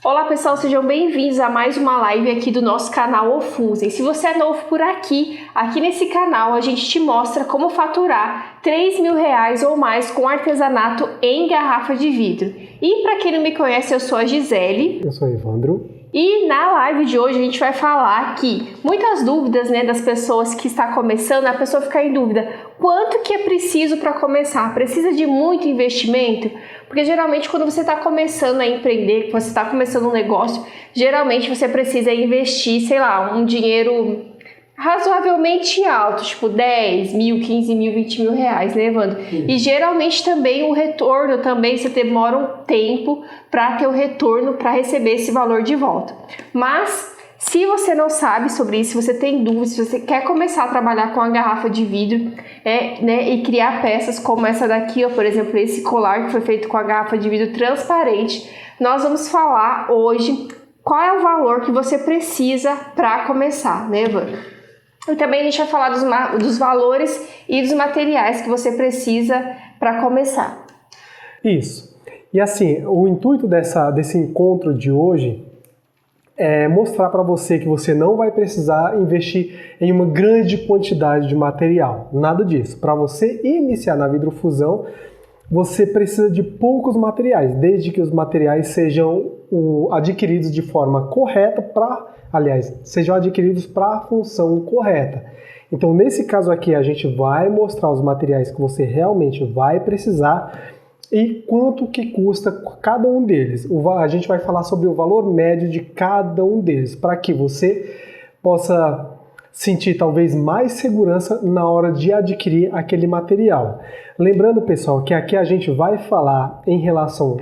Olá pessoal, sejam bem-vindos a mais uma live aqui do nosso canal Ofusem. Se você é novo por aqui nesse canal a gente te mostra como faturar R$3.000 ou mais com artesanato em garrafa de vidro. E para quem não me conhece, eu sou a Gisele. Eu sou o Evandro. E na live de hoje a gente vai falar que muitas dúvidas, das pessoas que está começando, a pessoa fica em dúvida, quanto que é preciso para começar? Precisa de muito investimento? Porque geralmente quando você está começando a empreender, quando você está começando um negócio, geralmente você precisa investir, sei lá, um dinheiro razoavelmente alto, tipo 10 mil, 15 mil, 20 mil reais, né, Evandro? E geralmente também o retorno, você demora um tempo para ter o retorno, para receber esse valor de volta. Mas se você não sabe sobre isso, se você tem dúvidas, se você quer começar a trabalhar com a garrafa de vidro e criar peças como essa daqui, ó, por exemplo, esse colar que foi feito com a garrafa de vidro transparente, nós vamos falar hoje qual é o valor que você precisa para começar, né, Evandro? E também a gente vai falar dos valores e dos materiais que você precisa para começar. Isso. E assim, o intuito desse encontro de hoje é mostrar para você que você não vai precisar investir em uma grande quantidade de material. Nada disso. Para você iniciar na vidrofusão, você precisa de poucos materiais, desde que os materiais sejam adquiridos de forma correta sejam adquiridos para a função correta. Então, nesse caso aqui, a gente vai mostrar os materiais que você realmente vai precisar e quanto que custa cada um deles. A gente vai falar sobre o valor médio de cada um deles, para que você possa sentir talvez mais segurança na hora de adquirir aquele material. Lembrando, pessoal, que aqui a gente vai falar em relação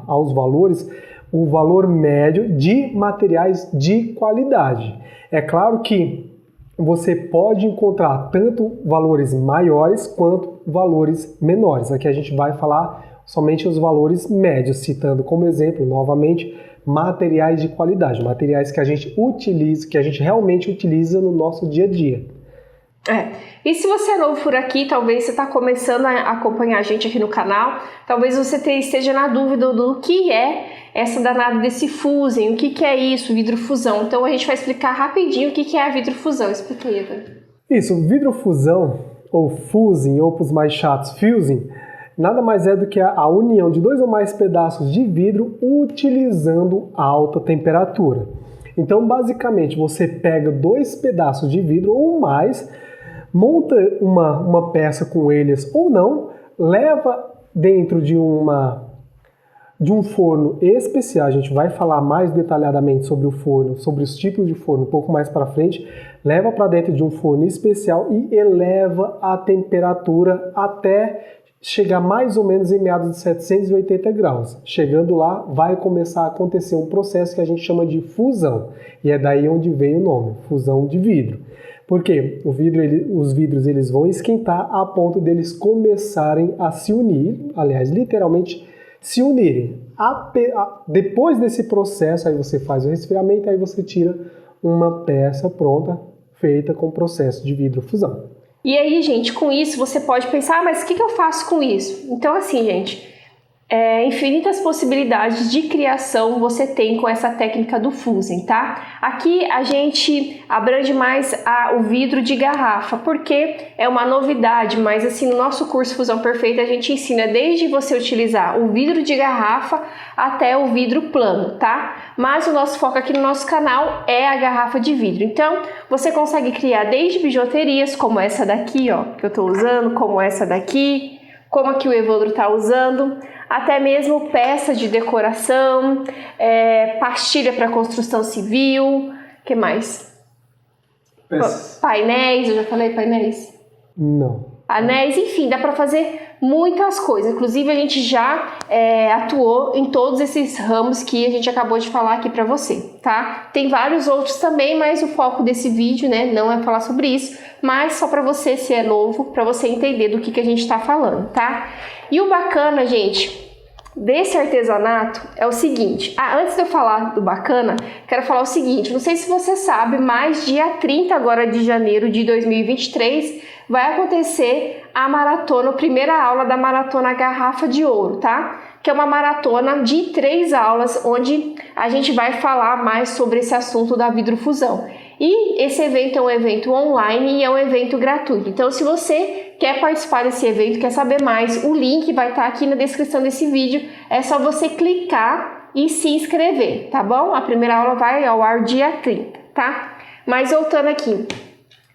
aos valores, o valor médio de materiais de qualidade. É claro que você pode encontrar tanto valores maiores quanto valores menores. Aqui a gente vai falar somente os valores médios, citando como exemplo, novamente, materiais de qualidade, materiais que a gente utiliza, que a gente realmente utiliza no nosso dia a dia. E se você é novo por aqui, talvez você está começando a acompanhar a gente aqui no canal, talvez você esteja na dúvida do que é essa danada desse fusem, o que é isso, vidrofusão. Então a gente vai explicar rapidinho o que é a vidrofusão. Explica aí, Evan. Isso, vidrofusão, ou fusing, ou para os mais chatos, fusing, nada mais é do que a união de dois ou mais pedaços de vidro utilizando alta temperatura. Então, basicamente, você pega dois pedaços de vidro ou mais, monta uma peça com eles ou não, leva dentro de um forno especial. A gente vai falar mais detalhadamente sobre o forno, sobre os tipos de forno um pouco mais para frente. Leva para dentro de um forno especial e eleva a temperatura até chegar mais ou menos em meados de 780 graus. Chegando lá, vai começar a acontecer um processo que a gente chama de fusão. E é daí onde veio o nome, fusão de vidro. Porque os vidros eles vão esquentar a ponto deles começarem a se unir, aliás, literalmente se unirem. Depois desse processo, aí você faz o resfriamento, aí você tira uma peça pronta, feita com o processo de vidrofusão. E aí, gente, com isso você pode pensar, mas o que eu faço com isso? Então, assim, gente, infinitas possibilidades de criação você tem com essa técnica do fusem, tá? Aqui a gente abrange mais o vidro de garrafa, porque é uma novidade, mas assim, no nosso curso Fusão Perfeita a gente ensina desde você utilizar o vidro de garrafa até o vidro plano, tá? Mas o nosso foco aqui no nosso canal é a garrafa de vidro. Então, você consegue criar desde bijuterias, como essa daqui, ó, que eu tô usando, como essa daqui, como a que o Evandro tá usando, até mesmo peça de decoração, pastilha para construção civil, que mais? Peças. Painéis, eu já falei painéis? Não. Anéis, enfim, dá para fazer muitas coisas. Inclusive a gente já atuou em todos esses ramos que a gente acabou de falar aqui para você, tá? Tem vários outros também, mas o foco desse vídeo, não é falar sobre isso, mas só para você, se é novo, para você entender do que a gente está falando, tá? E o bacana, gente, desse artesanato é o seguinte, antes de eu falar do bacana, quero falar o seguinte, não sei se você sabe, mas dia 30 agora de janeiro de 2023 vai acontecer a maratona, a primeira aula da maratona Garrafa de Ouro, tá? que é uma maratona de 3 aulas, onde a gente vai falar mais sobre esse assunto da vidrofusão. E esse evento é um evento online e é um evento gratuito. Então, se você quer participar desse evento, quer saber mais, o link vai estar aqui na descrição desse vídeo. É só você clicar e se inscrever, tá bom? A primeira aula vai ao ar dia 30, tá? Mas voltando aqui,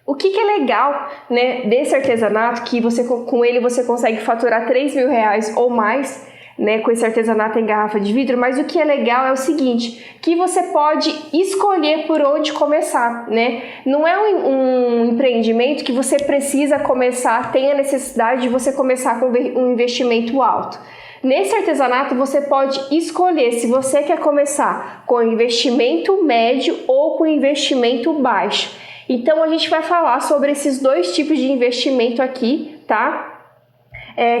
o que é legal, né, desse artesanato, que com ele você consegue faturar R$3.000 ou mais, né, com esse artesanato em garrafa de vidro, mas o que é legal é o seguinte, que você pode escolher por onde começar, né? Não é um empreendimento que você precisa começar, tem a necessidade de você começar com um investimento alto. Nesse artesanato você pode escolher se você quer começar com investimento médio ou com investimento baixo. Então a gente vai falar sobre esses dois tipos de investimento aqui, tá?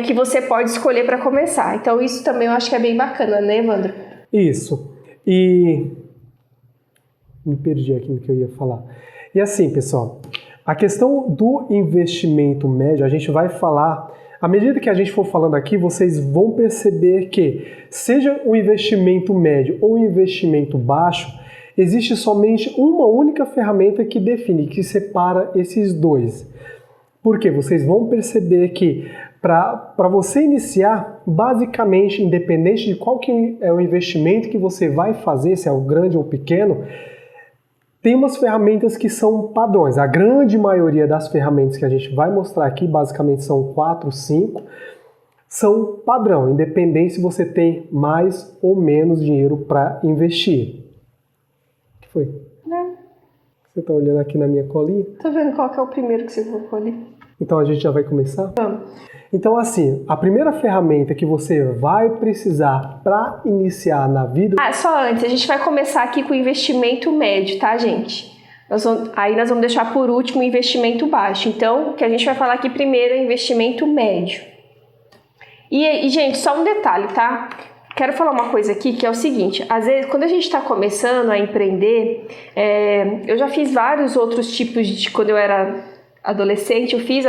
Que você pode escolher para começar. Então isso também eu acho que é bem bacana, né, Evandro? Isso. E me perdi aqui no que eu ia falar. E assim, pessoal, a questão do investimento médio, a gente vai falar, à medida que a gente for falando aqui, vocês vão perceber que, seja o investimento médio ou o investimento baixo, existe somente uma única ferramenta que define, que separa esses dois. Porque vocês vão perceber que para você iniciar, basicamente, independente de qual que é o investimento que você vai fazer, se é o grande ou pequeno, tem umas ferramentas que são padrões. A grande maioria das ferramentas que a gente vai mostrar aqui, basicamente são 4, 5, são padrão, independente se você tem mais ou menos dinheiro para investir. O que foi? Não. Você está olhando aqui na minha colinha? Tô vendo qual que é o primeiro que você colocou ali. Então a gente já vai começar? Vamos. Então assim, a primeira ferramenta que você vai precisar para iniciar na vida... Só antes, a gente vai começar aqui com o investimento médio, tá, gente? Aí nós vamos deixar por último o investimento baixo. Então, o que a gente vai falar aqui primeiro é investimento médio. E gente, só um detalhe, tá? Quero falar uma coisa aqui que é o seguinte, às vezes quando a gente está começando a empreender, eu já fiz vários outros tipos de... Quando eu era adolescente, eu fiz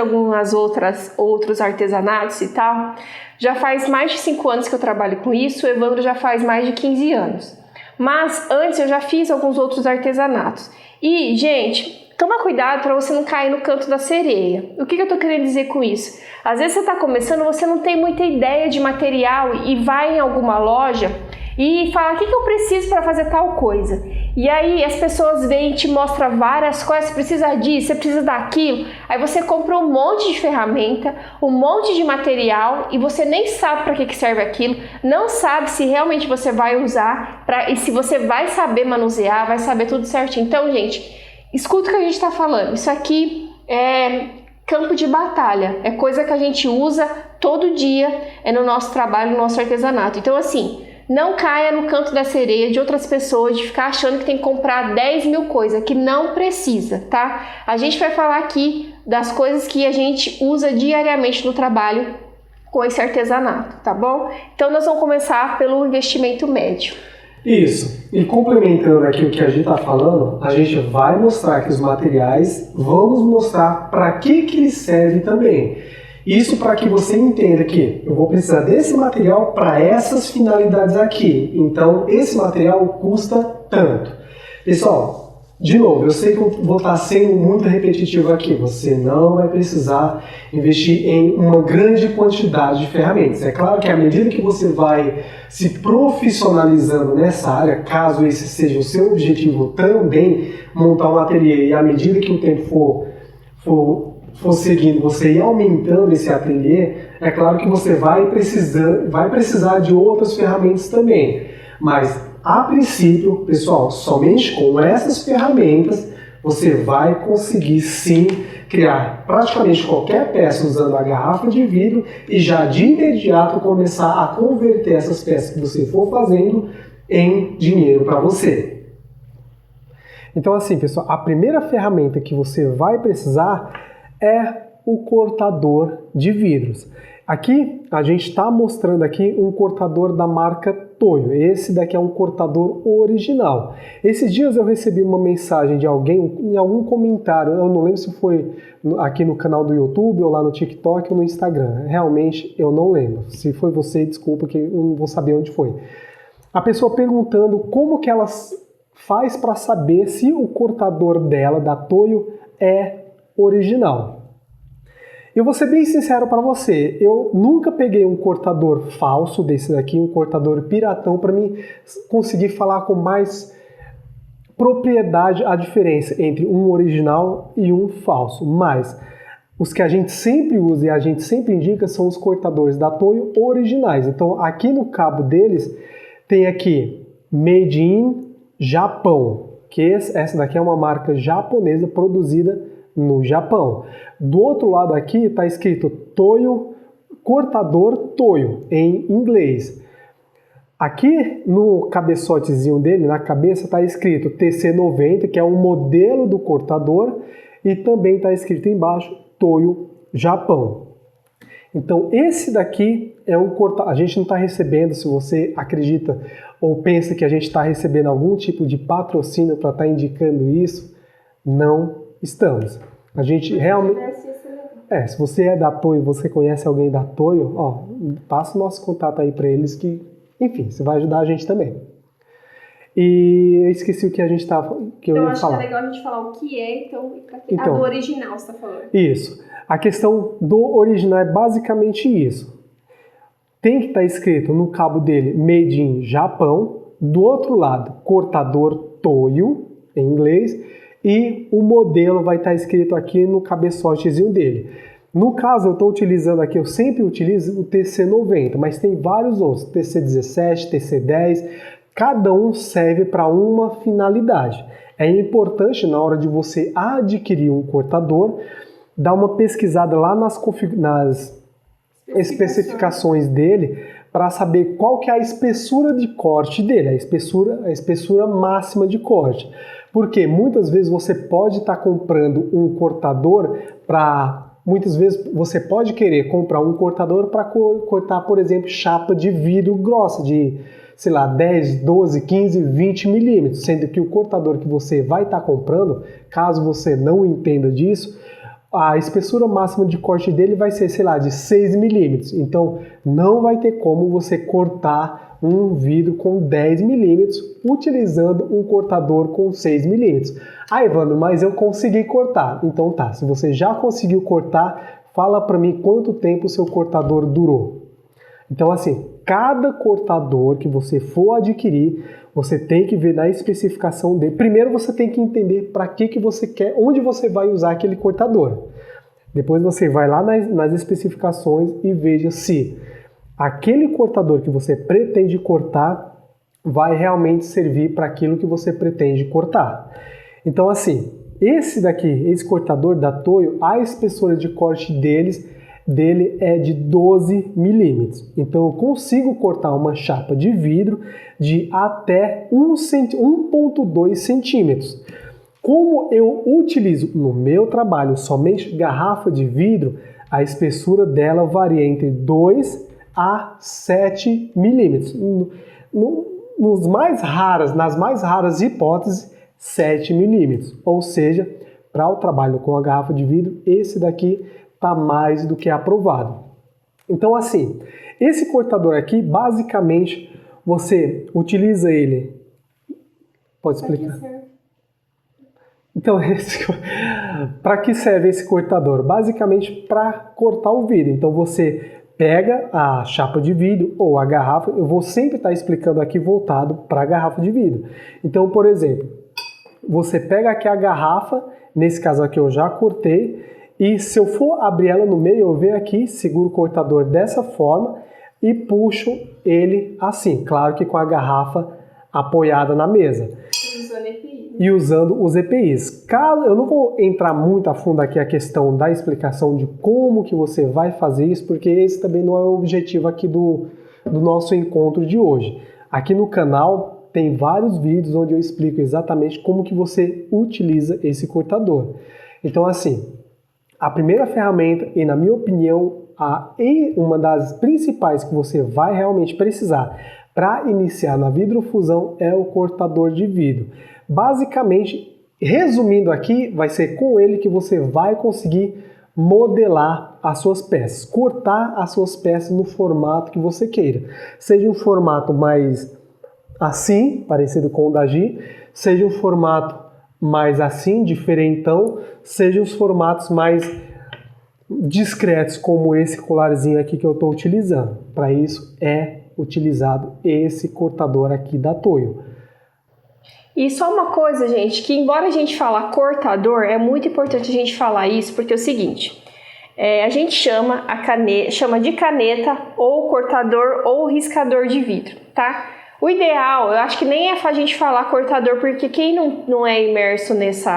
outros artesanatos e tal. Já faz mais de 5 anos que eu trabalho com isso, o Evandro já faz mais de 15 anos. Mas antes eu já fiz alguns outros artesanatos. E, gente, toma cuidado para você não cair no canto da sereia. O que eu tô querendo dizer com isso? Às vezes você está começando, você não tem muita ideia de material e vai em alguma loja e fala, o que eu preciso para fazer tal coisa? E aí as pessoas vêm e te mostram várias coisas, você precisa disso, você precisa daquilo. Aí você compra um monte de ferramenta, um monte de material e você nem sabe para que serve aquilo, não sabe se realmente você vai usar e se você vai saber manusear, vai saber tudo certinho. Então, gente, escuta o que a gente está falando. Isso aqui é campo de batalha, é coisa que a gente usa todo dia no nosso trabalho, no nosso artesanato. Então, assim, não caia no canto da sereia de outras pessoas, de ficar achando que tem que comprar 10 mil coisas, que não precisa, tá? A gente vai falar aqui das coisas que a gente usa diariamente no trabalho com esse artesanato, tá bom? Então nós vamos começar pelo investimento médio. Isso. E complementando aqui o que a gente está falando, a gente vai mostrar que os materiais, vamos mostrar para que eles servem também. Isso para que você entenda que eu vou precisar desse material para essas finalidades aqui. Então, esse material custa tanto. Pessoal, de novo, eu sei que eu vou estar sendo muito repetitivo aqui. Você não vai precisar investir em uma grande quantidade de ferramentas. É claro que à medida que você vai se profissionalizando nessa área, caso esse seja o seu objetivo também, montar um ateliê, e à medida que o tempo for seguindo, você ir aumentando esse ateliê, é claro que você vai precisar de outras ferramentas também. Mas, a princípio, pessoal, somente com essas ferramentas, você vai conseguir sim criar praticamente qualquer peça usando a garrafa de vidro e já de imediato começar a converter essas peças que você for fazendo em dinheiro para você. Então assim, pessoal, a primeira ferramenta que você vai precisar é o cortador de vidros. Aqui a gente está mostrando aqui um cortador da marca Toyo. Esse daqui é um cortador original. Esses dias eu recebi uma mensagem de alguém em algum comentário, eu não lembro se foi aqui no canal do YouTube ou lá no TikTok ou no Instagram. Realmente eu não lembro. Se foi você, desculpa que eu não vou saber onde foi. A pessoa perguntando como que ela faz para saber se o cortador dela, da Toyo, é original. Eu vou ser bem sincero para você, eu nunca peguei um cortador falso desse daqui, um cortador piratão, para mim conseguir falar com mais propriedade a diferença entre um original e um falso. Mas os que a gente sempre usa e a gente sempre indica são os cortadores da Toyo originais. Então aqui no cabo deles tem aqui Made in Japão, que essa daqui é uma marca japonesa produzida no Japão. Do outro lado aqui está escrito Toyo, cortador Toyo, em inglês. Aqui no cabeçotezinho dele, na cabeça, está escrito TC90, que é o modelo do cortador, e também está escrito embaixo Toyo, Japão. Então esse daqui é um cortador. A gente não está recebendo, se você acredita ou pensa que a gente está recebendo algum tipo de patrocínio para estar indicando isso, não estamos. A gente realmente... se você é da Toyo, você conhece alguém da Toyo, ó, passa o nosso contato aí para eles que, enfim, você vai ajudar a gente também. E eu esqueci o que a gente estava, que eu ia falar. Então, acho que é legal a gente falar o que é, então, a do original você está falando. Isso. A questão do original é basicamente isso. Tem que estar escrito no cabo dele Made in Japão, do outro lado, cortador Toyo, em inglês, e o modelo vai estar escrito aqui no cabeçotezinho dele. No caso, eu estou utilizando aqui, eu sempre utilizo o TC90, mas tem vários outros, TC17, TC10, cada um serve para uma finalidade. É importante, na hora de você adquirir um cortador, dar uma pesquisada lá nas especificações dele para saber qual que é a espessura de corte dele, a espessura máxima de corte. Porque muitas vezes você pode estar comprando um cortador para... Muitas vezes você pode querer comprar um cortador para cortar, por exemplo, chapa de vidro grossa, de, sei lá, 10, 12, 15, 20 milímetros. Sendo que o cortador que você vai estar comprando, caso você não entenda disso, a espessura máxima de corte dele vai ser, sei lá, de 6 milímetros. Então, não vai ter como você cortar um vidro com 10 milímetros utilizando um cortador com 6 milímetros. Ah, Evandro, mas eu consegui cortar. Então tá, se você já conseguiu cortar, fala para mim quanto tempo o seu cortador durou. Então assim, cada cortador que você for adquirir, você tem que ver na especificação dele. Primeiro você tem que entender para que você quer, onde você vai usar aquele cortador. Depois você vai lá nas especificações e veja se aquele cortador que você pretende cortar vai realmente servir para aquilo que você pretende cortar. Então assim, esse cortador da Toyo, a espessura de corte dele é de 12 milímetros. Então eu consigo cortar uma chapa de vidro de até 1,2 centímetros. Como eu utilizo no meu trabalho somente garrafa de vidro, a espessura dela varia entre 2 a 7 milímetros. Nas mais raras hipóteses, 7 milímetros. Ou seja, para o trabalho com a garrafa de vidro, esse daqui está mais do que aprovado. Então assim, esse cortador aqui, basicamente, você utiliza ele... Pode explicar? Então, para que serve esse cortador? Basicamente para cortar o vidro. Então você pega a chapa de vidro ou a garrafa, eu vou sempre estar explicando aqui voltado para a garrafa de vidro. Então, por exemplo, você pega aqui a garrafa, nesse caso aqui eu já cortei, e se eu for abrir ela no meio, eu venho aqui, seguro o cortador dessa forma e puxo ele assim, claro que com a garrafa apoiada na mesa. E usando os EPIs. Eu não vou entrar muito a fundo aqui a questão da explicação de como que você vai fazer isso, porque esse também não é o objetivo aqui do nosso encontro de hoje. Aqui no canal tem vários vídeos onde eu explico exatamente como que você utiliza esse cortador. Então assim, a primeira ferramenta, e na minha opinião, uma das principais que você vai realmente precisar para iniciar na vidrofusão é o cortador de vidro. Basicamente, resumindo aqui, vai ser com ele que você vai conseguir modelar as suas peças, cortar as suas peças no formato que você queira. Seja um formato mais assim, parecido com o da Gi, seja um formato mais assim, diferentão, seja os formatos mais discretos, como esse colarzinho aqui que eu estou utilizando. Para isso é utilizado esse cortador aqui da Toyo. E só uma coisa, gente, que embora a gente fala cortador, é muito importante a gente falar isso, porque é o seguinte, a gente chama de caneta ou cortador ou riscador de vidro, tá? O ideal, eu acho que nem é a gente falar cortador, porque quem não é imerso nesse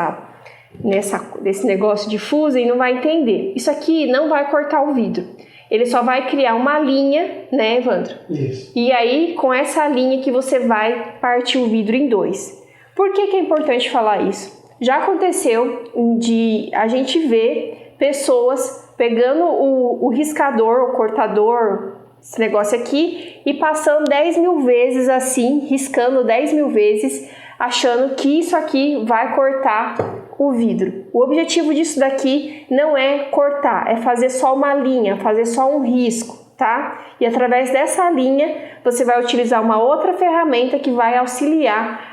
negócio de fusem não vai entender. Isso aqui não vai cortar o vidro. Ele só vai criar uma linha, né, Evandro? Isso. E aí, com essa linha que você vai partir o vidro em dois. Por que é importante falar isso? Já aconteceu de a gente ver pessoas pegando o riscador, o cortador, esse negócio aqui, e passando 10.000 vezes assim, riscando 10.000 vezes, achando que isso aqui vai cortar o vidro. O objetivo disso daqui não é cortar, é fazer só uma linha, fazer só um risco, tá? E através dessa linha, você vai utilizar uma outra ferramenta que vai auxiliar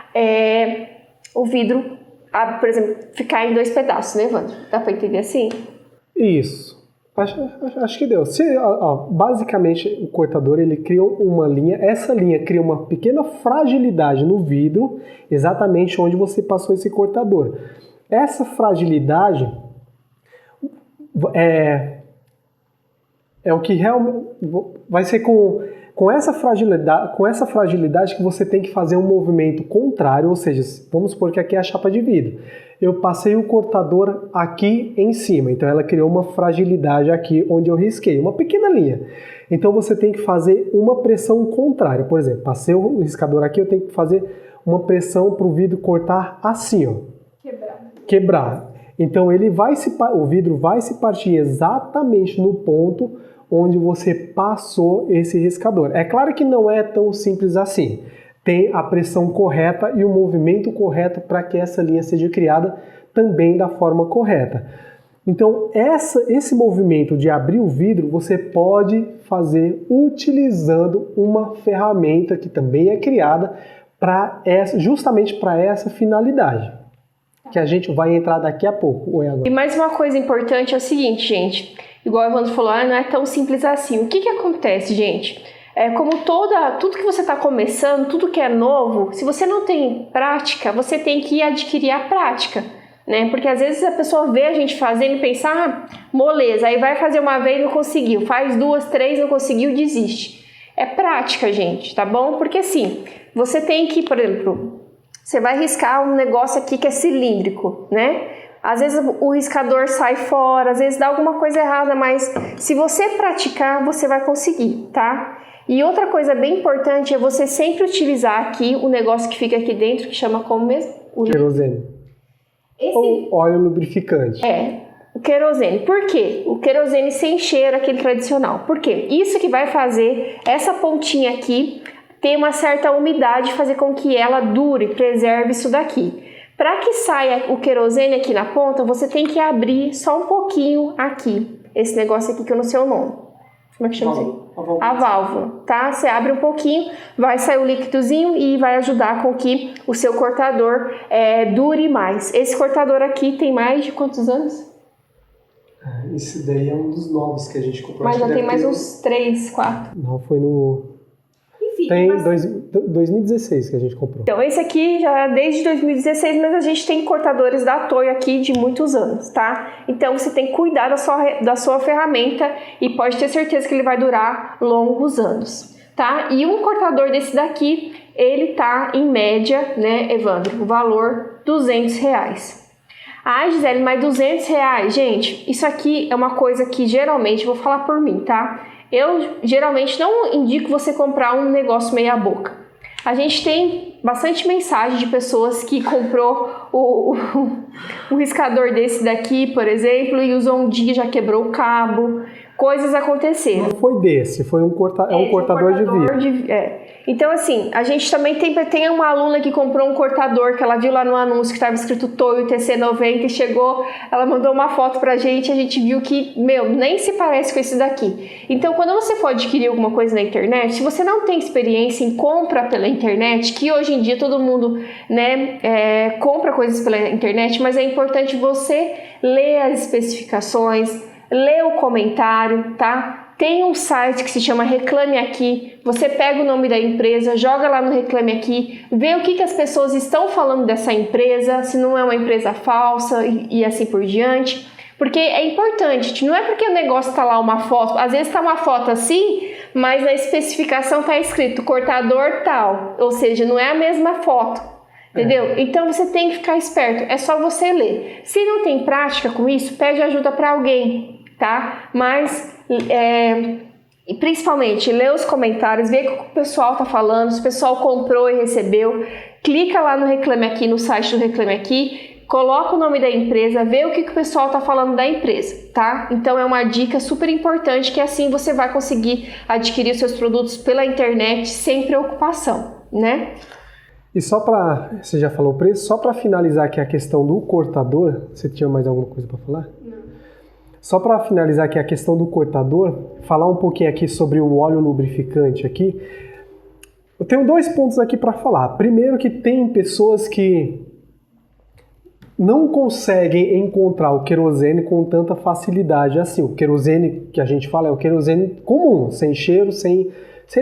o vidro a, por exemplo, ficar em dois pedaços, né, Evandro? Dá para entender assim? Isso. Acho que deu. Basicamente, o cortador ele cria uma linha. Essa linha cria uma pequena fragilidade no vidro, exatamente onde você passou esse cortador. Essa fragilidade é o que realmente vai ser com essa fragilidade que você tem que fazer um movimento contrário, ou seja, vamos supor que aqui é a chapa de vidro. Eu passei o cortador aqui em cima, então ela criou uma fragilidade aqui onde eu risquei, uma pequena linha. Então você tem que fazer uma pressão contrária. Por exemplo, passei o riscador aqui, eu tenho que fazer uma pressão para o vidro cortar assim, ó. Quebrar. Então o vidro vai se partir exatamente no ponto onde você passou esse riscador. É claro que não é tão simples assim. Tem a pressão correta e o movimento correto para que essa linha seja criada também da forma correta. Então, esse movimento de abrir o vidro você pode fazer utilizando uma ferramenta que também é criada justamente para essa finalidade, que a gente vai entrar daqui a pouco. E mais uma coisa importante é o seguinte, gente, igual o Evandro falou, não é tão simples assim. O que acontece, gente? Como tudo que você está começando, tudo que é novo, se você não tem prática, você tem que adquirir a prática, né? Porque às vezes a pessoa vê a gente fazendo e pensa, moleza, aí vai fazer uma vez, não conseguiu, faz 2, 3, não conseguiu, desiste. É prática, gente, tá bom? Porque assim, você tem que, por exemplo, você vai riscar um negócio aqui que é cilíndrico, né? Às vezes o riscador sai fora, às vezes dá alguma coisa errada, mas se você praticar, você vai conseguir, tá? E outra coisa bem importante é você sempre utilizar aqui o negócio que fica aqui dentro, que chama como mesmo? Querosene. Ou óleo lubrificante. O querosene. Por quê? O querosene sem cheiro, aquele tradicional. Por quê? Isso que vai fazer essa pontinha aqui ter uma certa umidade, fazer com que ela dure, preserve isso daqui. Para que saia o querosene aqui na ponta, você tem que abrir só um pouquinho aqui, esse negócio aqui que eu não sei o nome. Como é que chama isso? A válvula, tá? Você abre um pouquinho, vai sair o líquidozinho e vai ajudar com que o seu cortador dure mais. Esse cortador aqui tem mais de quantos anos? Esse daí é um dos novos que a gente comprou. Mas já tem mais uns 3, 4. Não, foi no... Tem 2016 que a gente comprou. Então, esse aqui já é desde 2016, mas a gente tem cortadores da Toyo aqui de muitos anos, tá? Então, você tem que cuidar da sua ferramenta e pode ter certeza que ele vai durar longos anos, tá? E um cortador desse daqui, ele tá em média, né, Evandro? O valor R$200. Ah, Gisele, mas R$200? Gente, isso aqui é uma coisa que geralmente, vou falar por mim, tá? Eu geralmente não indico você comprar um negócio meia boca. A gente tem bastante mensagem de pessoas que comprou um riscador desse daqui, por exemplo, e usou um dia e já quebrou o cabo. coisas aconteceram. Não foi desse, foi um cortador de vidro. Então, assim, a gente também tem uma aluna que comprou um cortador que ela viu lá no anúncio que estava escrito Toyo TC90 e chegou, ela mandou uma foto pra gente e a gente viu que, nem se parece com esse daqui. Então, quando você for adquirir alguma coisa na internet, se você não tem experiência em compra pela internet, que hoje em dia todo mundo, compra coisas pela internet, mas é importante você ler as especificações, ler o comentário, tá? Tem um site que se chama Reclame Aqui, você pega o nome da empresa, joga lá no Reclame Aqui, vê o que as pessoas estão falando dessa empresa, se não é uma empresa falsa e assim por diante, porque é importante, não é porque o negócio está lá uma foto, às vezes está uma foto assim, mas na especificação está escrito cortador tal, ou seja, não é a mesma foto. Entendeu? Então você tem que ficar esperto, é só você ler. Se não tem prática com isso, pede ajuda para alguém, tá? Mas principalmente lê os comentários, vê o que o pessoal tá falando, se o pessoal comprou e recebeu, clica lá no Reclame Aqui, no site do Reclame Aqui, coloca o nome da empresa, vê o que o pessoal tá falando da empresa, tá? Então é uma dica super importante que assim você vai conseguir adquirir os seus produtos pela internet sem preocupação, né? E você já falou o preço, só para finalizar aqui a questão do cortador, você tinha mais alguma coisa para falar? Não. Só para finalizar aqui a questão do cortador, falar um pouquinho aqui sobre o óleo lubrificante aqui. Eu tenho 2 pontos aqui para falar. Primeiro que tem pessoas que não conseguem encontrar o querosene com tanta facilidade assim. O querosene que a gente fala é o querosene comum, sem cheiro, sem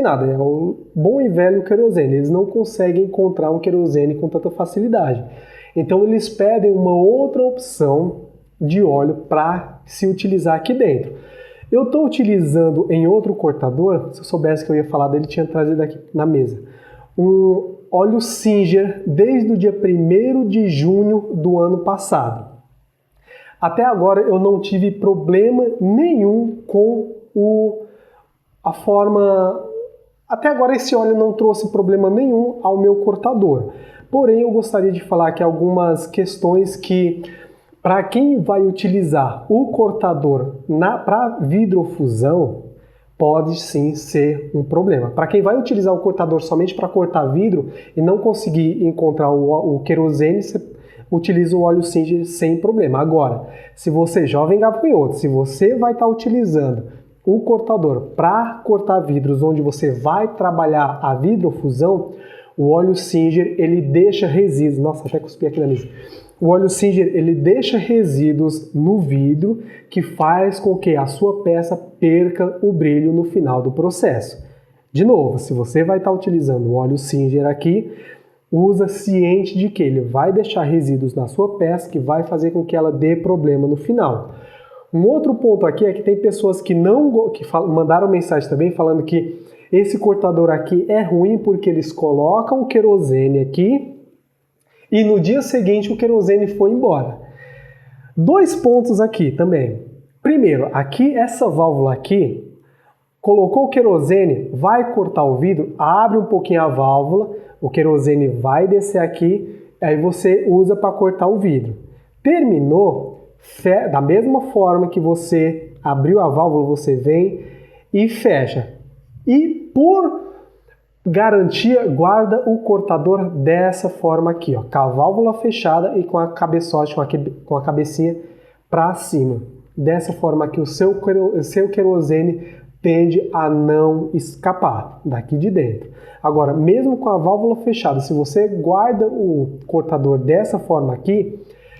nada, é o bom e velho querosene. Eles não conseguem encontrar um querosene com tanta facilidade. Então eles pedem uma outra opção de óleo para se utilizar aqui dentro. Eu estou utilizando em outro cortador, se eu soubesse que eu ia falar dele, tinha trazido aqui na mesa, um óleo Singer desde o dia 1º de junho do ano passado. Até agora eu não tive problema nenhum com a forma. Até agora esse óleo não trouxe problema nenhum ao meu cortador. Porém, eu gostaria de falar aqui algumas questões que, para quem vai utilizar o cortador para vidrofusão, pode sim ser um problema. Para quem vai utilizar o cortador somente para cortar vidro e não conseguir encontrar o querosene, você utiliza o óleo Singer sem problema. Agora, se você, jovem gafanhoto, se você vai estar utilizando o cortador para cortar vidros, onde você vai trabalhar a vidrofusão, o óleo Singer, ele deixa resíduos. Nossa, até cuspi aqui na mesa. O óleo Singer, ele deixa resíduos no vidro que faz com que a sua peça perca o brilho no final do processo. De novo, se você vai estar utilizando o óleo Singer aqui, usa ciente de que ele vai deixar resíduos na sua peça que vai fazer com que ela dê problema no final. Um outro ponto aqui é que tem pessoas que mandaram mensagem também falando que esse cortador aqui é ruim porque eles colocam o querosene aqui e no dia seguinte o querosene foi embora. 2 pontos aqui também. Primeiro, aqui essa válvula aqui, colocou o querosene, vai cortar o vidro, abre um pouquinho a válvula, o querosene vai descer aqui, aí você usa para cortar o vidro. Terminou, da mesma forma que você abriu a válvula, você vem e fecha. E por garantia, guarda o cortador dessa forma aqui, ó, com a válvula fechada e com a cabeçote, com a cabecinha para cima. Dessa forma aqui, o seu querosene tende a não escapar daqui de dentro. Agora, mesmo com a válvula fechada, se você guarda o cortador dessa forma aqui,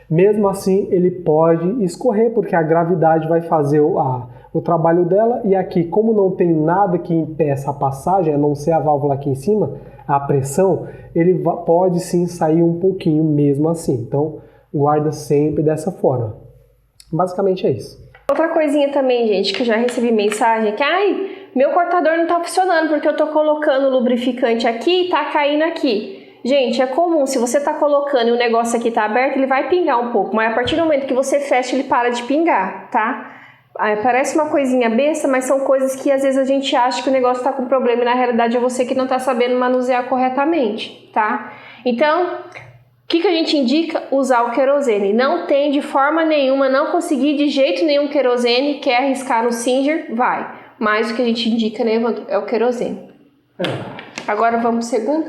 mesmo assim ele pode escorrer, porque a gravidade vai fazer o trabalho dela, e aqui, como não tem nada que impeça a passagem, a não ser a válvula aqui em cima, a pressão, ele pode sim sair um pouquinho mesmo assim. Então, guarda sempre dessa forma. Basicamente é isso. Outra coisinha também, gente, que eu já recebi mensagem que, meu cortador não tá funcionando porque eu tô colocando lubrificante aqui e tá caindo aqui. Gente, é comum, se você tá colocando e o negócio aqui tá aberto, ele vai pingar um pouco, mas a partir do momento que você fecha, ele para de pingar, tá? Parece uma coisinha besta, mas são coisas que às vezes a gente acha que o negócio tá com problema e na realidade é você que não tá sabendo manusear corretamente, tá? Então, O que a gente indica? Usar o querosene. Não tem de forma nenhuma, não conseguir de jeito nenhum querosene, quer arriscar no Singer? Vai. Mas o que a gente indica, né, Evandro, é o querosene. Agora vamos pro segundo?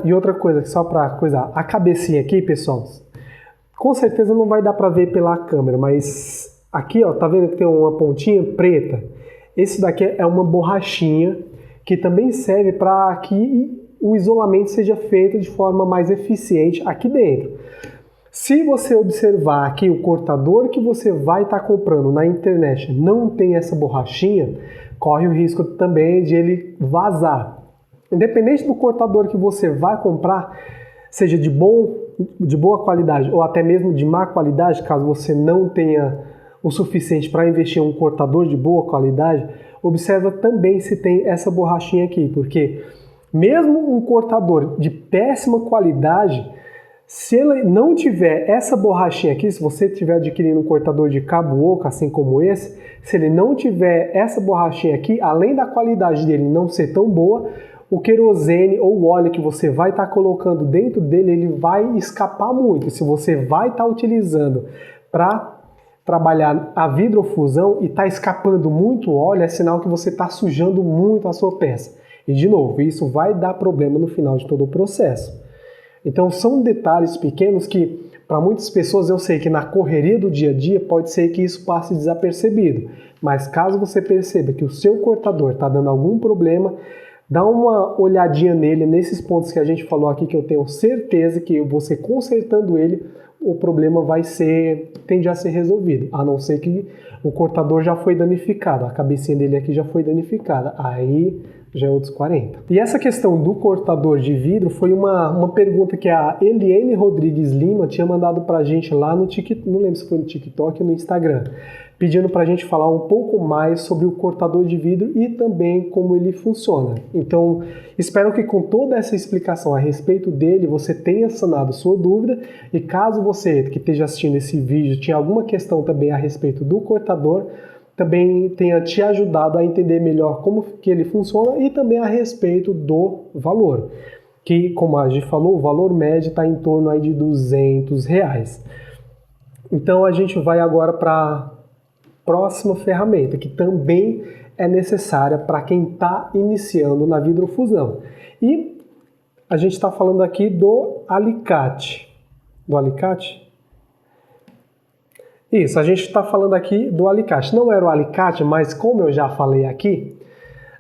E outra coisa, só para coisar, a cabecinha aqui, pessoal, com certeza não vai dar para ver pela câmera, mas aqui, ó, tá vendo que tem uma pontinha preta? Esse daqui é uma borrachinha que também serve para que o isolamento seja feito de forma mais eficiente aqui dentro. Se você observar aqui o cortador que você vai estar comprando na internet não tem essa borrachinha, corre o risco também de ele vazar. Independente do cortador que você vai comprar, seja de boa qualidade ou até mesmo de má qualidade, caso você não tenha o suficiente para investir em um cortador de boa qualidade, observa também se tem essa borrachinha aqui, porque mesmo um cortador de péssima qualidade, se ele não tiver essa borrachinha aqui, se você estiver adquirindo um cortador de cabo oco, assim como esse, se ele não tiver essa borrachinha aqui, além da qualidade dele não ser tão boa, o querosene ou o óleo que você vai estar colocando dentro dele, ele vai escapar muito. Se você vai estar utilizando para trabalhar a vidrofusão e está escapando muito óleo, é sinal que você está sujando muito a sua peça. E, de novo, isso vai dar problema no final de todo o processo. Então, são detalhes pequenos que, para muitas pessoas, eu sei que na correria do dia a dia pode ser que isso passe desapercebido. Mas caso você perceba que o seu cortador está dando algum problema, dá uma olhadinha nele, nesses pontos que a gente falou aqui, que eu tenho certeza que você consertando ele, o problema tende a ser resolvido. A não ser que o cortador já foi danificado, a cabecinha dele aqui já foi danificada. Aí já é outros 40. E essa questão do cortador de vidro foi uma pergunta que a Eliane Rodrigues Lima tinha mandado pra gente lá no TikTok, não lembro se foi no TikTok ou no Instagram, pedindo pra gente falar um pouco mais sobre o cortador de vidro e também como ele funciona. Então, espero que com toda essa explicação a respeito dele, você tenha sanado sua dúvida, e caso você que esteja assistindo esse vídeo tinha alguma questão também a respeito do cortador, também tenha te ajudado a entender melhor como que ele funciona e também a respeito do valor, que, como a gente falou, o valor médio está em torno aí de R$200. Então a gente vai agora para a próxima ferramenta, que também é necessária para quem está iniciando na vidrofusão. E a gente está falando aqui do alicate. Do alicate? Isso, a gente está falando aqui do alicate. Não era o alicate, mas como eu já falei aqui,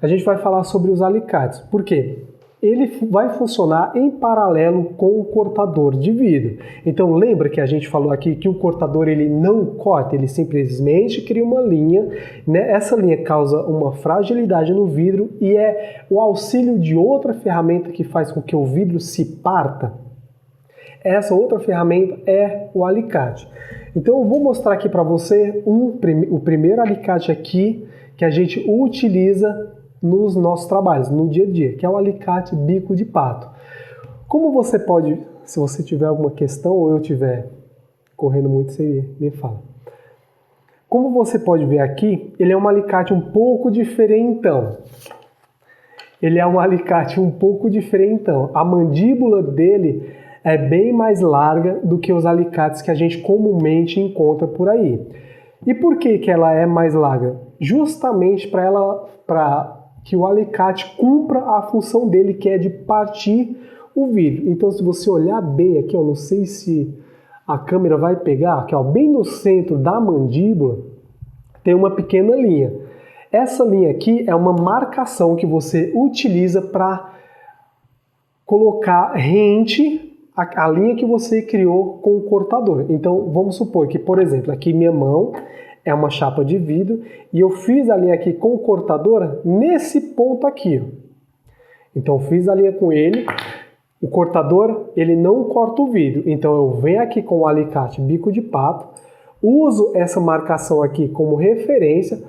a gente vai falar sobre os alicates. Por quê? Ele vai funcionar em paralelo com o cortador de vidro. Então lembra que a gente falou aqui que o cortador ele não corta, ele simplesmente cria uma linha, né? Essa linha causa uma fragilidade no vidro e é o auxílio de outra ferramenta que faz com que o vidro se parta. Essa outra ferramenta é o alicate. Então eu vou mostrar aqui para você o primeiro alicate aqui que a gente utiliza nos nossos trabalhos, no dia a dia, que é o alicate bico de pato. Como você pode, se você tiver alguma questão ou eu tiver correndo muito, você me fala. Como você pode ver aqui, ele é um alicate um pouco diferentão. Ele é um alicate um pouco diferentão. A mandíbula dele é bem mais larga do que os alicates que a gente comumente encontra por aí. E por que ela é mais larga? Justamente para que o alicate cumpra a função dele, que é de partir o vidro. Então, se você olhar bem aqui, eu não sei se a câmera vai pegar, aqui, ó, bem no centro da mandíbula, tem uma pequena linha. Essa linha aqui é uma marcação que você utiliza para colocar rente a linha que você criou com o cortador. Então, vamos supor que, por exemplo, aqui minha mão é uma chapa de vidro e eu fiz a linha aqui com o cortador nesse ponto aqui. Então, eu fiz a linha com ele, o cortador, ele não corta o vidro. Então, eu venho aqui com o alicate bico de pato, uso essa marcação aqui como referência,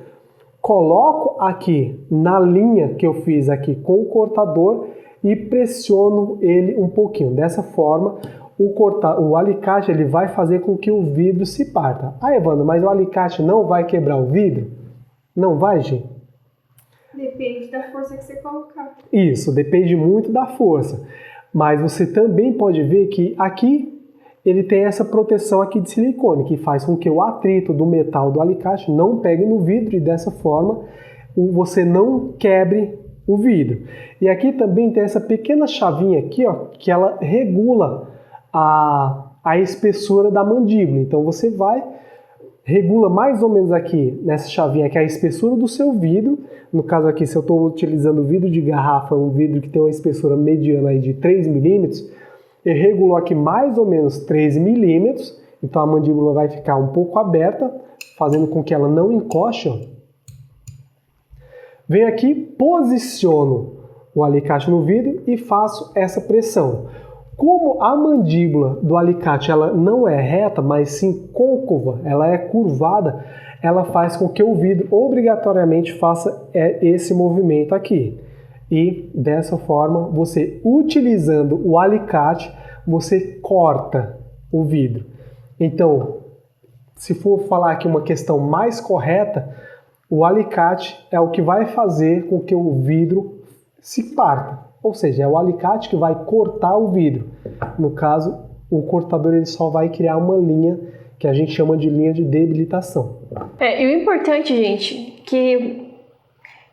coloco aqui na linha que eu fiz aqui com o cortador e pressiono ele um pouquinho. Dessa forma, o alicate ele vai fazer com que o vidro se parta. Ah, Evandro, mas o alicate não vai quebrar o vidro? Não vai, gente? Depende da força que você colocar. Isso, depende muito da força. Mas você também pode ver que aqui ele tem essa proteção aqui de silicone, que faz com que o atrito do metal do alicate não pegue no vidro e dessa forma você não quebre o vidro. E aqui também tem essa pequena chavinha aqui, ó, que ela regula a espessura da mandíbula. Então você regula mais ou menos aqui nessa chavinha que é a espessura do seu vidro. No caso aqui, se eu estou utilizando vidro de garrafa, um vidro que tem uma espessura mediana aí de 3 milímetros, ele regulou aqui mais ou menos 3 milímetros, então a mandíbula vai ficar um pouco aberta, fazendo com que ela não encoste. Ó. Venho aqui, posiciono o alicate no vidro e faço essa pressão. Como a mandíbula do alicate ela não é reta, mas sim côncava, ela é curvada, ela faz com que o vidro obrigatoriamente faça esse movimento aqui. E dessa forma, você utilizando o alicate, você corta o vidro. Então, se for falar aqui uma questão mais correta, o alicate é o que vai fazer com que o vidro se parta. Ou seja, é o alicate que vai cortar o vidro. No caso, o cortador ele só vai criar uma linha que a gente chama de linha de debilitação. E o importante, gente, o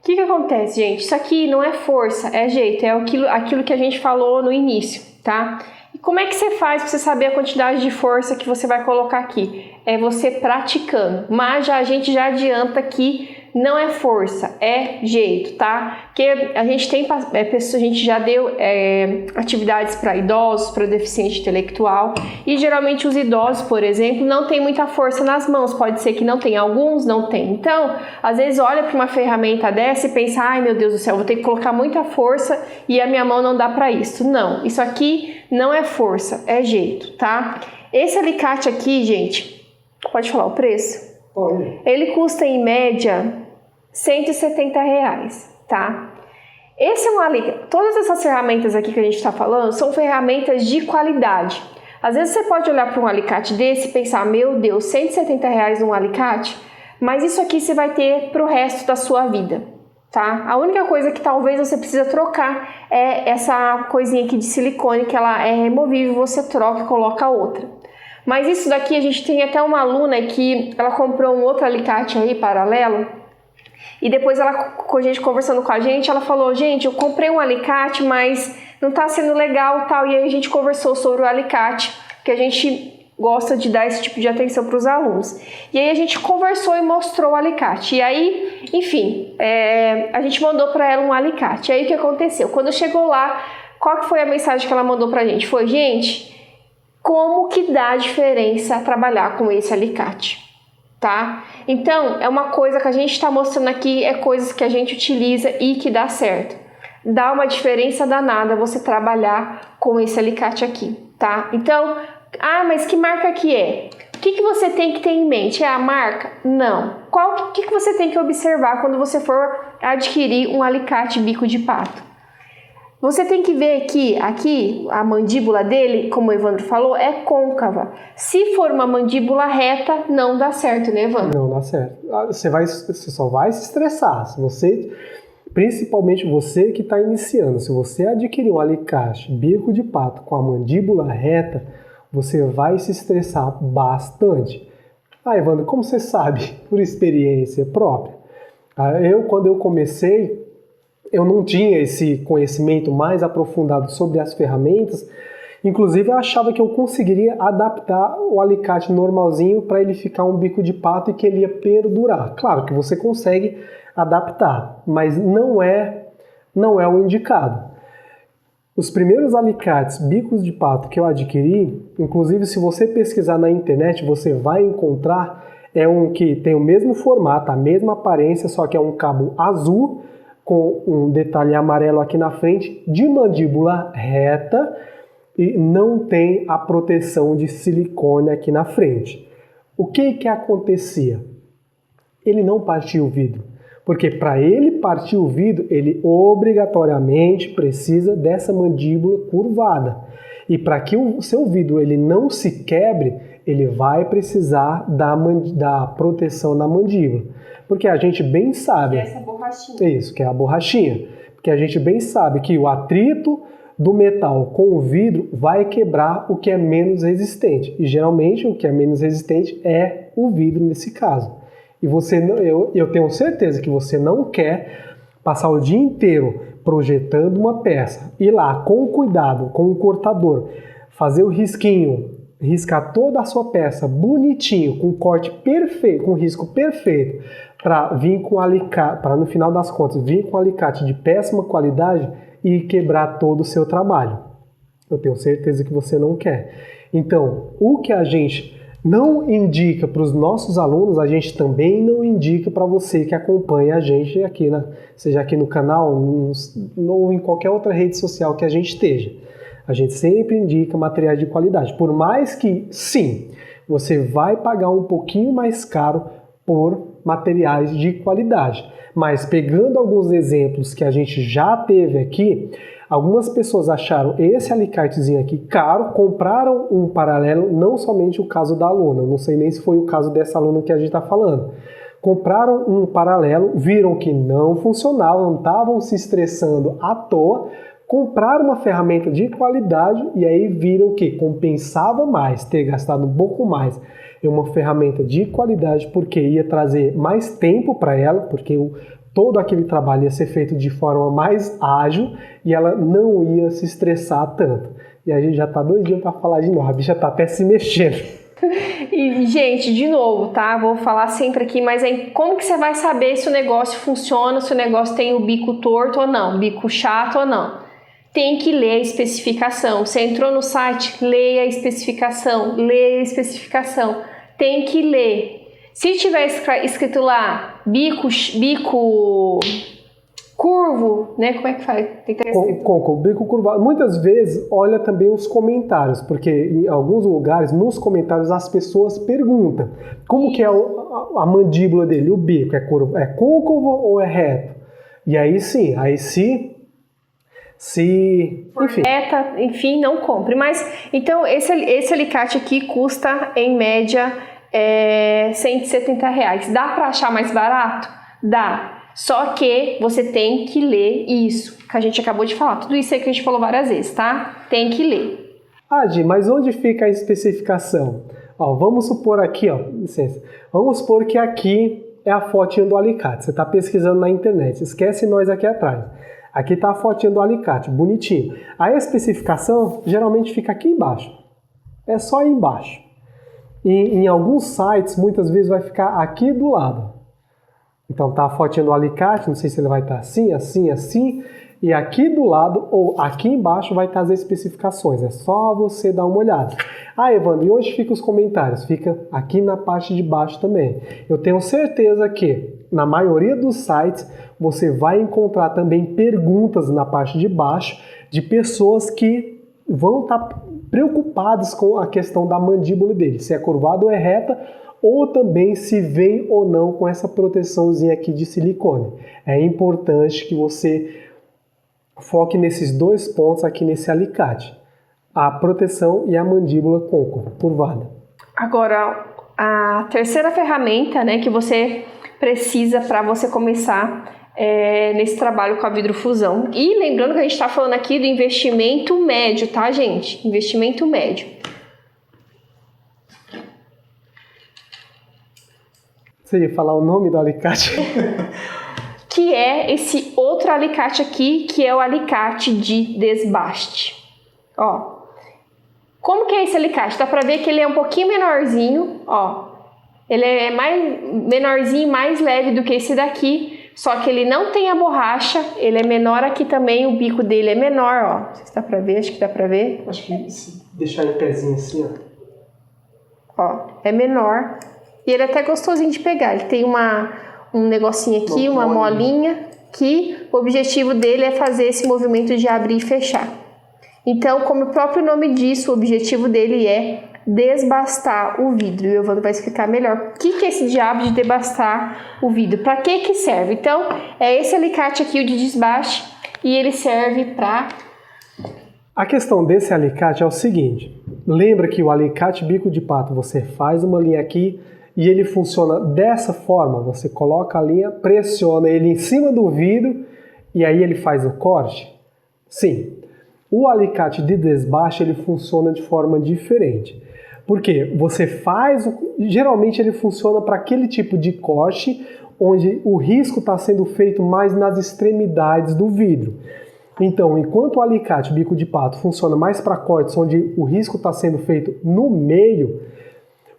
que acontece, gente? Isso aqui não é força, é jeito, é aquilo que a gente falou no início, tá? E como é que você faz para você saber a quantidade de força que você vai colocar aqui? É você praticando, mas a gente já adianta que não é força, é jeito, tá? Porque a gente tem pessoas, a gente já deu atividades para idosos, para deficiente intelectual, e geralmente os idosos, por exemplo, não tem muita força nas mãos, pode ser que não tenha, alguns não tem. Então, às vezes olha para uma ferramenta dessa e pensa, ai meu Deus do céu, vou ter que colocar muita força e a minha mão não dá para isso. Não, isso aqui não é força, é jeito, tá? Esse alicate aqui, gente, pode falar o preço? Ele custa em média R$170, tá? Esse é um alicate. Todas essas ferramentas aqui que a gente está falando são ferramentas de qualidade. Às vezes você pode olhar para um alicate desse e pensar, meu Deus, R$170 num alicate, mas isso aqui você vai ter para o resto da sua vida, tá? A única coisa que talvez você precisa trocar é essa coisinha aqui de silicone que ela é removível, você troca e coloca outra. Mas isso daqui, a gente tem até uma aluna que ela comprou um outro alicate aí paralelo e depois ela, com a gente conversando com a gente, ela falou, gente, eu comprei um alicate, mas não tá sendo legal tal. E aí a gente conversou sobre o alicate, que a gente gosta de dar esse tipo de atenção para os alunos. E aí a gente conversou e mostrou o alicate. E aí, enfim, a gente mandou para ela um alicate. E aí o que aconteceu? Quando chegou lá, qual que foi a mensagem que ela mandou pra gente? Foi, gente, como que dá diferença trabalhar com esse alicate, tá? Então, é uma coisa que a gente está mostrando aqui, é coisas que a gente utiliza e que dá certo. Dá uma diferença danada você trabalhar com esse alicate aqui, tá? Então, mas que marca que é? O que você tem que ter em mente? É a marca? Não. O que você tem que observar quando você for adquirir um alicate bico de pato? Você tem que ver que aqui a mandíbula dele, como o Evandro falou, é côncava. Se for uma mandíbula reta, não dá certo, né, Evandro? Não dá certo. Você só vai se estressar. Principalmente você que está iniciando, se você adquirir um alicate bico de pato com a mandíbula reta, você vai se estressar bastante. Evandro, como você sabe? Por experiência própria. Quando eu comecei, eu não tinha esse conhecimento mais aprofundado sobre as ferramentas. Inclusive, eu achava que eu conseguiria adaptar o alicate normalzinho para ele ficar um bico de pato e que ele ia perdurar. Claro que você consegue adaptar, mas não é o indicado. Os primeiros alicates bicos de pato que eu adquiri, inclusive se você pesquisar na internet, você vai encontrar, é um que tem o mesmo formato, a mesma aparência, só que é um cabo azul, com um detalhe amarelo aqui na frente, de mandíbula reta e não tem a proteção de silicone aqui na frente. O que acontecia? Ele não partia o vidro, porque para ele partir o vidro, ele obrigatoriamente precisa dessa mandíbula curvada. E para que o seu vidro ele não se quebre, ele vai precisar da proteção na mandíbula. Porque a gente bem sabe... Que é essa borrachinha. Isso, que é a borrachinha. Porque a gente bem sabe que o atrito do metal com o vidro vai quebrar o que é menos resistente. E geralmente o que é menos resistente é o vidro nesse caso. E eu tenho certeza que você não quer passar o dia inteiro projetando uma peça, ir lá com cuidado, com um cortador, fazer o risquinho, riscar toda a sua peça bonitinho, com corte perfeito, com risco perfeito, para vir com alicate, para no final das contas vir com alicate de péssima qualidade e quebrar todo o seu trabalho. Eu tenho certeza que você não quer. Então, o que a gente não indica para os nossos alunos, a gente também não indica para você que acompanha a gente aqui, seja aqui no canal ou em qualquer outra rede social que a gente esteja. A gente sempre indica materiais de qualidade. Por mais que, sim, você vai pagar um pouquinho mais caro por materiais de qualidade. Mas pegando alguns exemplos que a gente já teve aqui, algumas pessoas acharam esse alicatezinho aqui caro, compraram um paralelo, não somente o caso da aluna, não sei nem se foi o caso dessa aluna que a gente está falando. Compraram um paralelo, viram que não funcionava, não estavam se estressando à toa, compraram uma ferramenta de qualidade e aí viram que compensava mais ter gastado um pouco mais em uma ferramenta de qualidade porque ia trazer mais tempo para ela, porque todo aquele trabalho ia ser feito de forma mais ágil e ela não ia se estressar tanto. E a gente já tá doidinho para falar de novo, a bicha tá até se mexendo. E, gente, de novo, tá? Vou falar sempre aqui, mas aí como que você vai saber se o negócio funciona, se o negócio tem o bico torto ou não, bico chato ou não? Tem que ler a especificação. Você entrou no site, leia a especificação, Tem que ler. Se tiver escrito lá bico curvo, né? Como é que faz? Tem que ter escrito. Com bico curvado. Muitas vezes olha também os comentários, porque em alguns lugares, nos comentários, as pessoas perguntam como que é a mandíbula dele, o bico, é curvo, é côncavo ou é reto? E aí sim, enfim, não compre. Mas, então, esse alicate aqui custa, em média, R$170. Dá para achar mais barato? Dá. Só que você tem que ler isso, que a gente acabou de falar. Tudo isso aí que a gente falou várias vezes, tá? Tem que ler. Gi, mas onde fica a especificação? Ó, vamos supor aqui, ó, licença. Vamos supor que aqui é a fotinha do alicate. Você está pesquisando na internet. Esquece nós aqui atrás. Aqui está a fotinha do alicate, bonitinho. A especificação geralmente fica aqui embaixo. É só aí embaixo. E em alguns sites, muitas vezes vai ficar aqui do lado. Então tá a fotinha do alicate, não sei se ele vai estar assim, assim, assim. E aqui do lado, ou aqui embaixo, vai estar as especificações. É só você dar uma olhada. Ah, Evandro, e onde ficam os comentários? Fica aqui na parte de baixo também. Eu tenho certeza que na maioria dos sites você vai encontrar também perguntas na parte de baixo de pessoas que vão estar preocupadas com a questão da mandíbula dele, se é curvada ou é reta, ou também se vem ou não com essa proteçãozinha aqui de silicone. É importante que você foque nesses dois pontos aqui nesse alicate, a proteção e a mandíbula côncava, curvada. Agora, a terceira ferramenta, né, que você precisa para você começar nesse trabalho com a vidrofusão. E lembrando que a gente está falando aqui do investimento médio, tá, gente? Investimento médio. Você ia falar o nome do alicate? Que é esse outro alicate aqui, que é o alicate de desbaste. Ó, como que é esse alicate? Dá pra ver que ele é um pouquinho menorzinho, ó. Ele é menorzinho, mais leve do que esse daqui, só que ele não tem a borracha, ele é menor aqui também, o bico dele é menor, ó. Não sei se dá pra ver, acho que dá pra ver. Acho que se deixar em pezinho assim, ó. Ó, é menor. E ele é até gostosinho de pegar, ele tem um negocinho aqui, uma molinha, que o objetivo dele é fazer esse movimento de abrir e fechar. Então, como o próprio nome diz, o objetivo dele é desbastar o vidro. E o Evandro vai explicar melhor o que é esse diabo de desbastar o vidro, para que serve. Então, é esse alicate aqui, o de desbaste, e ele serve para... A questão desse alicate é o seguinte, lembra que o alicate bico de pato, você faz uma linha aqui, e ele funciona dessa forma, você coloca a linha, pressiona ele em cima do vidro e aí ele faz o corte? Sim. O alicate de desbaste ele funciona de forma diferente. Porque você faz, geralmente ele funciona para aquele tipo de corte onde o risco está sendo feito mais nas extremidades do vidro. Então, enquanto o alicate bico de pato funciona mais para cortes onde o risco está sendo feito no meio,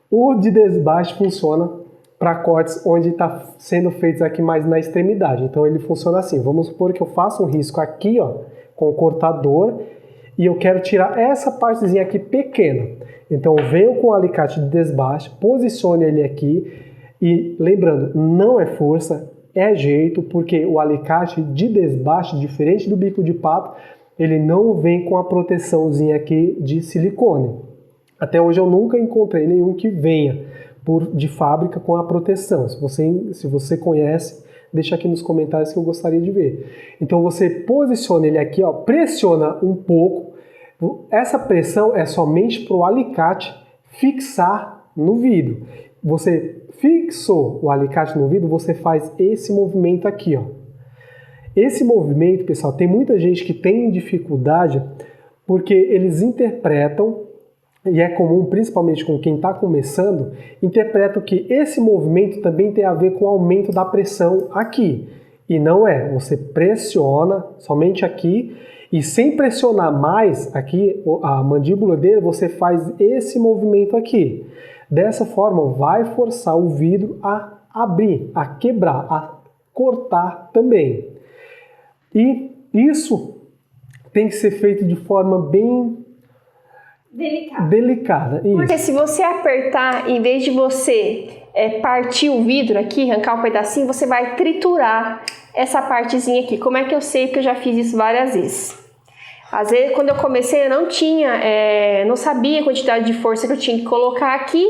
o de desbaste funciona para cortes onde está sendo feitos aqui mais na extremidade. Então ele funciona assim, vamos supor que eu faço um risco aqui, ó, com o cortador, e eu quero tirar essa partezinha aqui pequena. Então eu venho com o alicate de desbaste, posiciono ele aqui, e lembrando, não é força, é jeito, porque o alicate de desbaste, diferente do bico de pato, ele não vem com a proteçãozinha aqui de silicone. Até hoje eu nunca encontrei nenhum que venha de fábrica com a proteção. Se você conhece, deixa aqui nos comentários que eu gostaria de ver. Então você posiciona ele aqui, ó, pressiona um pouco. Essa pressão é somente para o alicate fixar no vidro. Você fixou o alicate no vidro, você faz esse movimento aqui, ó. Esse movimento, pessoal, tem muita gente que tem dificuldade porque eles interpretam, e é comum, principalmente com quem está começando, interpretam que esse movimento também tem a ver com o aumento da pressão aqui. E não é. Você pressiona somente aqui e sem pressionar mais aqui a mandíbula dele, você faz esse movimento aqui. Dessa forma, vai forçar o vidro a abrir, a quebrar, a cortar também. E isso tem que ser feito de forma bem delicada. Isso. Porque se você apertar, em vez de você partir o vidro aqui, arrancar um pedacinho, você vai triturar essa partezinha aqui. Como é que eu sei? Porque eu já fiz isso várias vezes. Às vezes, quando eu comecei, eu não sabia a quantidade de força que eu tinha que colocar aqui,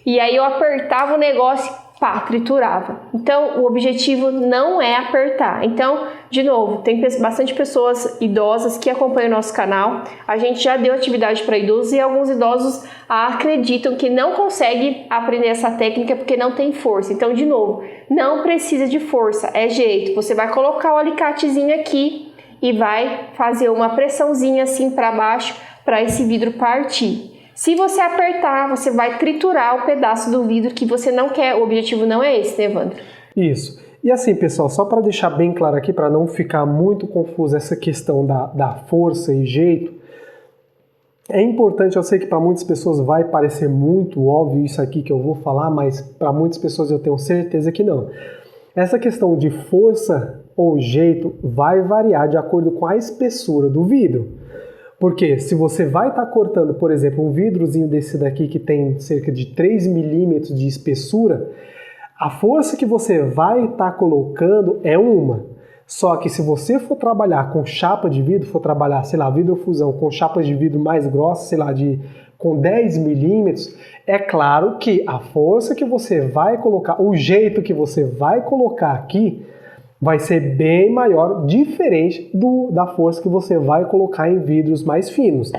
e aí eu apertava o negócio, pá, triturava. Então, o objetivo não é apertar. Então, de novo, tem bastante pessoas idosas que acompanham o nosso canal. A gente já deu atividade para idosos e alguns idosos acreditam que não conseguem aprender essa técnica porque não tem força. Então, de novo, não precisa de força, é jeito. Você vai colocar o alicatezinho aqui e vai fazer uma pressãozinha assim para baixo para esse vidro partir. Se você apertar, você vai triturar o pedaço do vidro que você não quer. O objetivo não é esse, né, Evandro? Isso. E assim, pessoal, só para deixar bem claro aqui, para não ficar muito confuso essa questão da força e jeito, é importante, eu sei que para muitas pessoas vai parecer muito óbvio isso aqui que eu vou falar, mas para muitas pessoas eu tenho certeza que não. Essa questão de força ou jeito vai variar de acordo com a espessura do vidro. Porque se você vai estar cortando, por exemplo, um vidrozinho desse daqui que tem cerca de 3 milímetros de espessura, a força que você vai estar colocando é uma. Só que se você for trabalhar com chapa de vidro, for trabalhar, sei lá, vidrofusão com chapas de vidro mais grossas, sei lá, com 10 milímetros, é claro que a força que você vai colocar, o jeito que você vai colocar aqui, vai ser bem maior, diferente da força que você vai colocar em vidros mais finos.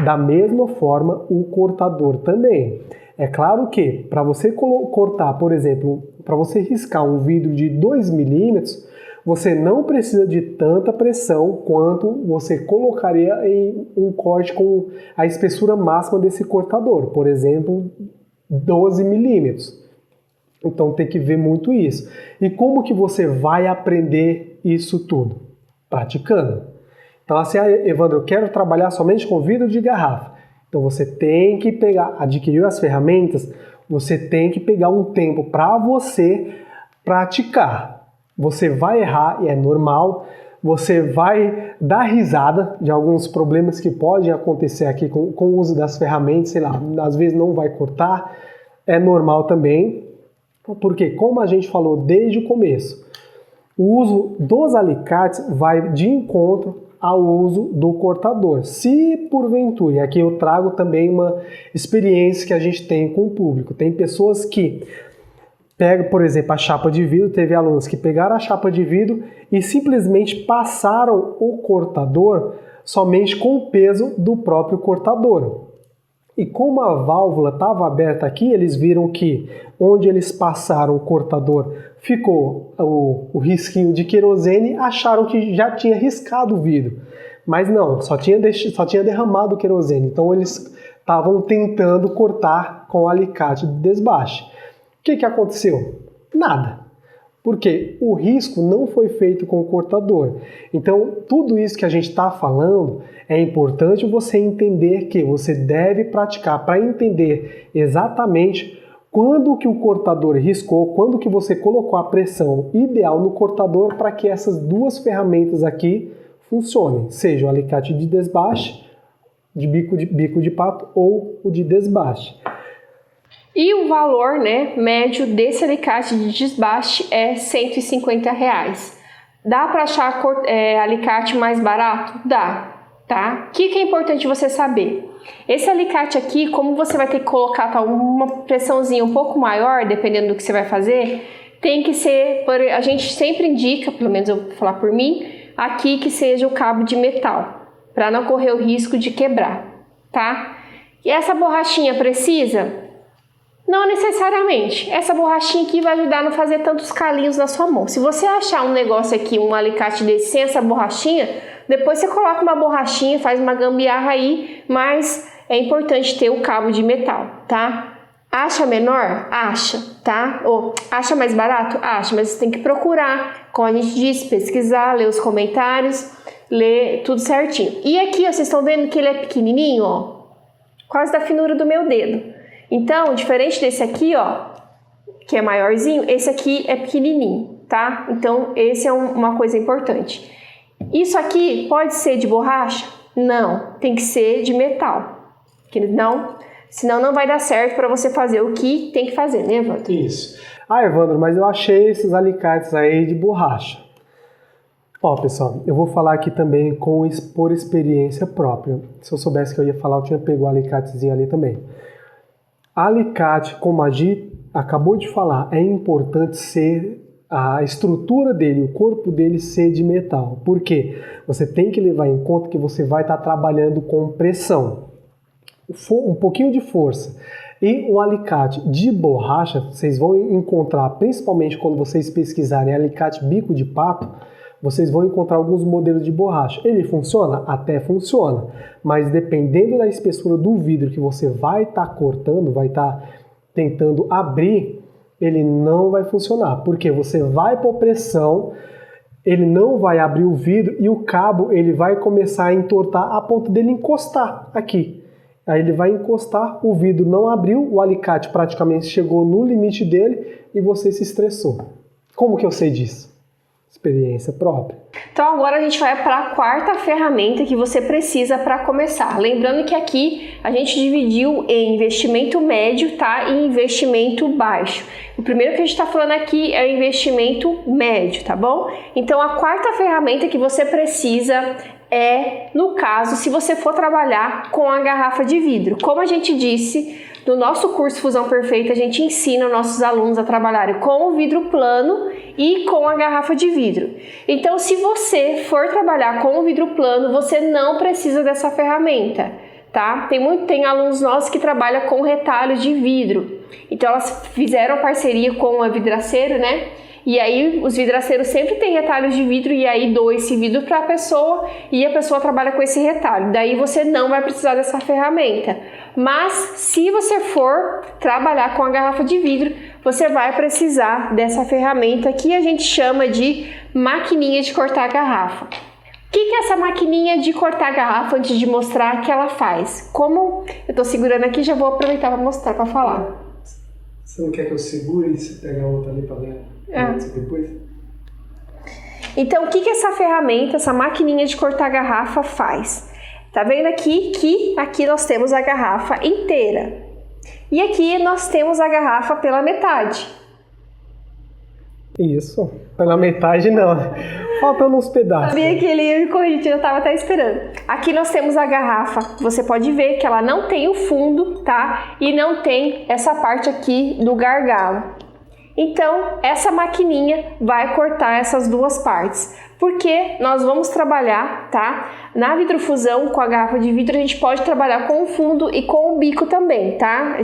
Da mesma forma, o cortador também. É claro que, para você cortar, por exemplo, para você riscar um vidro de 2 milímetros, você não precisa de tanta pressão quanto você colocaria em um corte com a espessura máxima desse cortador, por exemplo, 12 milímetros. Então tem que ver muito isso. E como que você vai aprender isso tudo? Praticando. Então assim, Evandro, eu quero trabalhar somente com vidro de garrafa. Então você tem que adquirir as ferramentas, você tem que pegar um tempo para você praticar. Você vai errar e é normal, você vai dar risada de alguns problemas que podem acontecer aqui com o uso das ferramentas, sei lá, às vezes não vai cortar, é normal também. Porque, como a gente falou desde o começo, o uso dos alicates vai de encontro ao uso do cortador. Se porventura, e aqui eu trago também uma experiência que a gente tem com o público, tem pessoas que pegam, por exemplo, a chapa de vidro, teve alunos que pegaram a chapa de vidro e simplesmente passaram o cortador somente com o peso do próprio cortador. E como a válvula estava aberta aqui, eles viram que onde eles passaram o cortador ficou o risquinho de querosene, acharam que já tinha riscado o vidro. Mas não, só tinha derramado o querosene. Então eles estavam tentando cortar com o alicate de desbaste. O que aconteceu? Nada. Porque o risco não foi feito com o cortador. Então, tudo isso que a gente está falando, é importante você entender que você deve praticar para entender exatamente quando que o cortador riscou, quando que você colocou a pressão ideal no cortador para que essas duas ferramentas aqui funcionem, seja o alicate de desbaste, de bico de pato ou o de desbaste. E o valor, né, médio desse alicate de desbaste é R$150. Dá para achar alicate mais barato? Dá, tá? O que é importante você saber? Esse alicate aqui, como você vai ter que colocar uma pressãozinha um pouco maior, dependendo do que você vai fazer, tem que ser, a gente sempre indica, pelo menos eu vou falar por mim, aqui que seja o cabo de metal, para não correr o risco de quebrar, tá? E essa borrachinha precisa? Não necessariamente. Essa borrachinha aqui vai ajudar a não fazer tantos calinhos na sua mão. Se você achar um negócio aqui, um alicate desse sem essa borrachinha, depois você coloca uma borrachinha, faz uma gambiarra aí, mas é importante ter o cabo de metal, tá? Acha menor? Acha, tá? Ou acha mais barato? Acha, mas você tem que procurar, como a gente disse, pesquisar, ler os comentários, ler tudo certinho. E aqui, ó, vocês estão vendo que ele é pequenininho, ó, quase da finura do meu dedo. Então, diferente desse aqui, ó, que é maiorzinho, esse aqui é pequenininho, tá? Então, esse é uma coisa importante. Isso aqui pode ser de borracha? Não, tem que ser de metal. Senão não vai dar certo para você fazer o que tem que fazer, né, Evandro? Isso. Evandro, mas eu achei esses alicates aí de borracha. Ó, pessoal, eu vou falar aqui também por experiência própria. Se eu soubesse que eu ia falar, eu tinha pego o alicatezinho ali também. Alicate, como a Gi acabou de falar, é importante ser a estrutura dele, o corpo dele ser de metal. Por quê? Você tem que levar em conta que você vai estar trabalhando com pressão, um pouquinho de força. E um alicate de borracha, vocês vão encontrar, principalmente quando vocês pesquisarem alicate bico de pato, vocês vão encontrar alguns modelos de borracha. Ele funciona? Até funciona, mas dependendo da espessura do vidro que você vai estar cortando, vai estar tentando abrir, ele não vai funcionar, porque você vai pôr pressão, ele não vai abrir o vidro e o cabo ele vai começar a entortar a ponto dele encostar aqui. Aí ele vai encostar, o vidro não abriu, o alicate praticamente chegou no limite dele e você se estressou. Como que eu sei disso? Experiência própria. Então agora a gente vai para a quarta ferramenta que você precisa para começar. Lembrando que aqui a gente dividiu em investimento médio, tá? E investimento baixo. O primeiro que a gente está falando aqui é o investimento médio, tá bom? Então a quarta ferramenta que você precisa é, no caso, se você for trabalhar com a garrafa de vidro. Como a gente disse, no nosso curso Fusão Perfeita, a gente ensina os nossos alunos a trabalharem com o vidro plano e com a garrafa de vidro. Então, se você for trabalhar com o vidro plano, você não precisa dessa ferramenta, tá? Tem alunos nossos que trabalham com retalhos de vidro. Então, elas fizeram parceria com a vidraceiro, né? E aí, os vidraceiros sempre têm retalhos de vidro e aí dou esse vidro para a pessoa e a pessoa trabalha com esse retalho. Daí, você não vai precisar dessa ferramenta. Mas, se você for trabalhar com a garrafa de vidro, você vai precisar dessa ferramenta que a gente chama de maquininha de cortar a garrafa. O que é essa maquininha de cortar a garrafa antes de mostrar que ela faz? Como eu estou segurando aqui, já vou aproveitar para mostrar, para falar. Você não quer que eu segure e você pega a outra ali para ver depois? Então, o que essa ferramenta, essa maquininha de cortar a garrafa faz? Tá vendo aqui que aqui nós temos a garrafa inteira. E aqui nós temos a garrafa pela metade. Isso, pela metade não, faltando uns pedaços. Sabia que ele ia me corrigir, eu estava até esperando. Aqui nós temos a garrafa, você pode ver que ela não tem o fundo, tá? E não tem essa parte aqui do gargalo. Então, essa maquininha vai cortar essas duas partes, porque nós vamos trabalhar, tá? Na vidrofusão, com a garrafa de vidro, a gente pode trabalhar com o fundo e com o bico também, tá?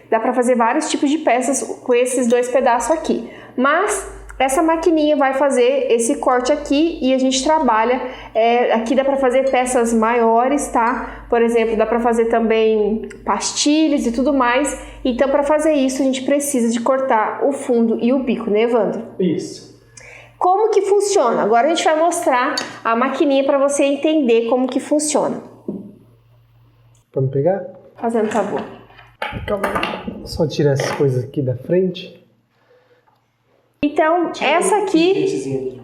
Dá para fazer vários tipos de peças com esses dois pedaços aqui. Mas Essa maquininha vai fazer esse corte aqui e a gente trabalha, aqui dá para fazer peças maiores, tá? Por exemplo, dá para fazer também pastilhas e tudo mais. Então, para fazer isso, a gente precisa de cortar o fundo e o bico, né, Evandro? Isso. Como que funciona? Agora a gente vai mostrar a maquininha para você entender como que funciona. Vamos pegar? Fazendo favor. Calma aí. Só tirar essas coisas aqui da frente. Então, essa aqui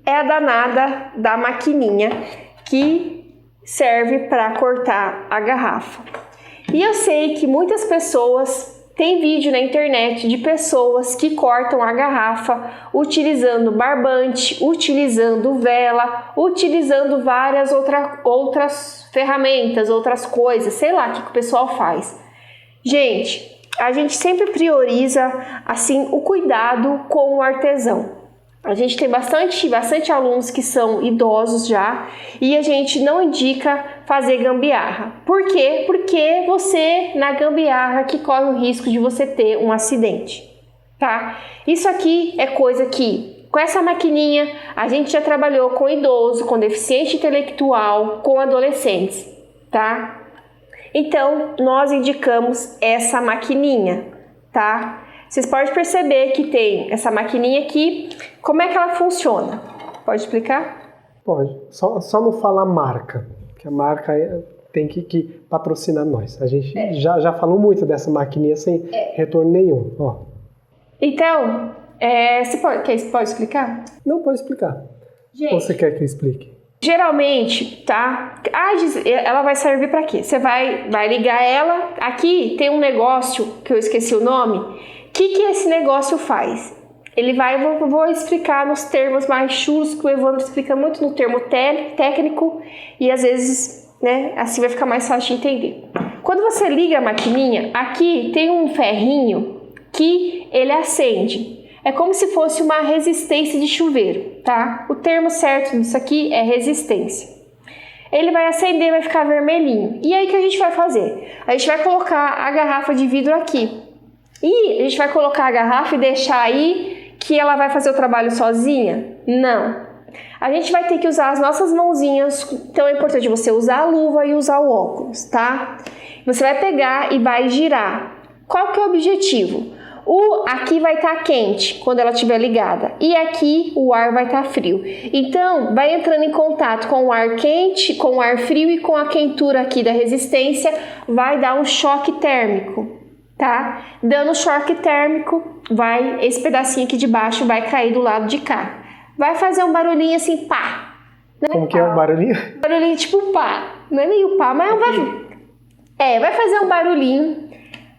é a danada da maquininha que serve para cortar a garrafa. E eu sei que muitas pessoas têm vídeo na internet de pessoas que cortam a garrafa utilizando barbante, utilizando vela, utilizando várias outras ferramentas, outras coisas, sei lá o que o pessoal faz. Gente, a gente sempre prioriza assim o cuidado com o artesão. A gente tem bastante alunos que são idosos já e a gente não indica fazer gambiarra. Por quê? Porque você na gambiarra que corre o risco de você ter um acidente, tá? Isso aqui é coisa que com essa maquininha a gente já trabalhou com idoso, com deficiente intelectual, com adolescentes, tá? Então, nós indicamos essa maquininha, tá? Vocês podem perceber que tem essa maquininha aqui. Como é que ela funciona? Pode explicar? Pode. Só não falar marca, que a marca tem que patrocinar nós. A gente já falou muito dessa maquininha sem retorno nenhum. Ó. Então, você pode explicar? Não, pode explicar. Gente, ou você quer que eu explique? Geralmente, tá? Ela vai servir para quê? Você vai ligar ela. Aqui tem um negócio que eu esqueci o nome. O que esse negócio faz? Ele vai, vou explicar nos termos mais chulos, que o Evandro explica muito no termo técnico e às vezes, né, assim vai ficar mais fácil de entender. Quando você liga a maquininha, aqui tem um ferrinho que ele acende. É como se fosse uma resistência de chuveiro, tá? O termo certo disso aqui é resistência. Ele vai acender, vai ficar vermelhinho. E aí o que a gente vai fazer? A gente vai colocar a garrafa de vidro aqui. E a gente vai colocar a garrafa e deixar aí que ela vai fazer o trabalho sozinha? Não. A gente vai ter que usar as nossas mãozinhas. Então é importante você usar a luva e usar o óculos, tá? Você vai pegar e vai girar. Qual que é o objetivo? Aqui vai estar quente quando ela estiver ligada e aqui o ar vai estar frio. Então, vai entrando em contato com o ar quente, com o ar frio e com a quentura aqui da resistência, vai dar um choque térmico, tá? Dando choque térmico, esse pedacinho aqui de baixo vai cair do lado de cá. Vai fazer um barulhinho assim, pá. Como que é o barulhinho? Barulhinho tipo pá. Não é meio pá, mas vai fazer um barulhinho.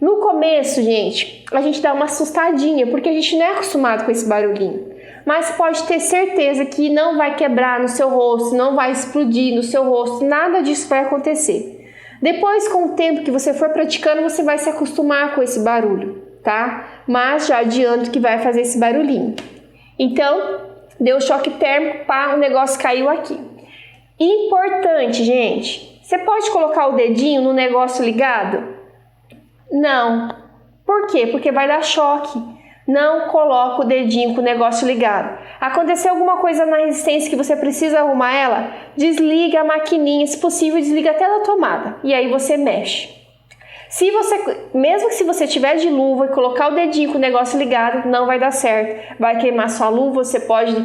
No começo, gente, a gente dá uma assustadinha, porque a gente não é acostumado com esse barulhinho. Mas pode ter certeza que não vai quebrar no seu rosto, não vai explodir no seu rosto, nada disso vai acontecer. Depois, com o tempo que você for praticando, você vai se acostumar com esse barulho, tá? Mas já adianto que vai fazer esse barulhinho. Então, deu choque térmico, pá, o negócio caiu aqui. Importante, gente, você pode colocar o dedinho no negócio ligado? Não. Por quê? Porque vai dar choque. Não coloca o dedinho com o negócio ligado. Aconteceu alguma coisa na resistência que você precisa arrumar ela? Desliga a maquininha, se possível, desliga até da tomada. E aí você mexe. Mesmo que se você tiver de luva e colocar o dedinho com o negócio ligado, não vai dar certo. Vai queimar sua luva, você pode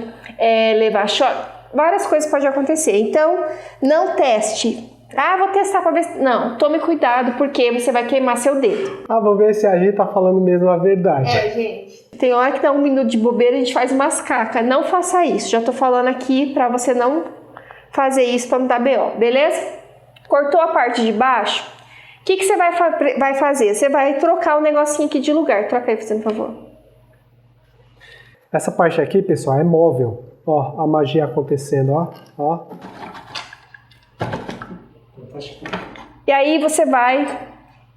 levar choque. Várias coisas podem acontecer. Então, não teste. Vou testar pra ver. Não, tome cuidado porque você vai queimar seu dedo. Vamos ver se a gente tá falando mesmo a verdade. Gente. Tem hora que dá um minuto de bobeira e a gente faz umas cacas. Não faça isso. Já tô falando aqui pra você não fazer isso pra não dar BO, beleza? Cortou a parte de baixo? O que você vai fazer? Você vai trocar o negocinho aqui de lugar. Troca aí, por favor. Essa parte aqui, pessoal, é móvel. Ó, a magia acontecendo, ó. E aí você vai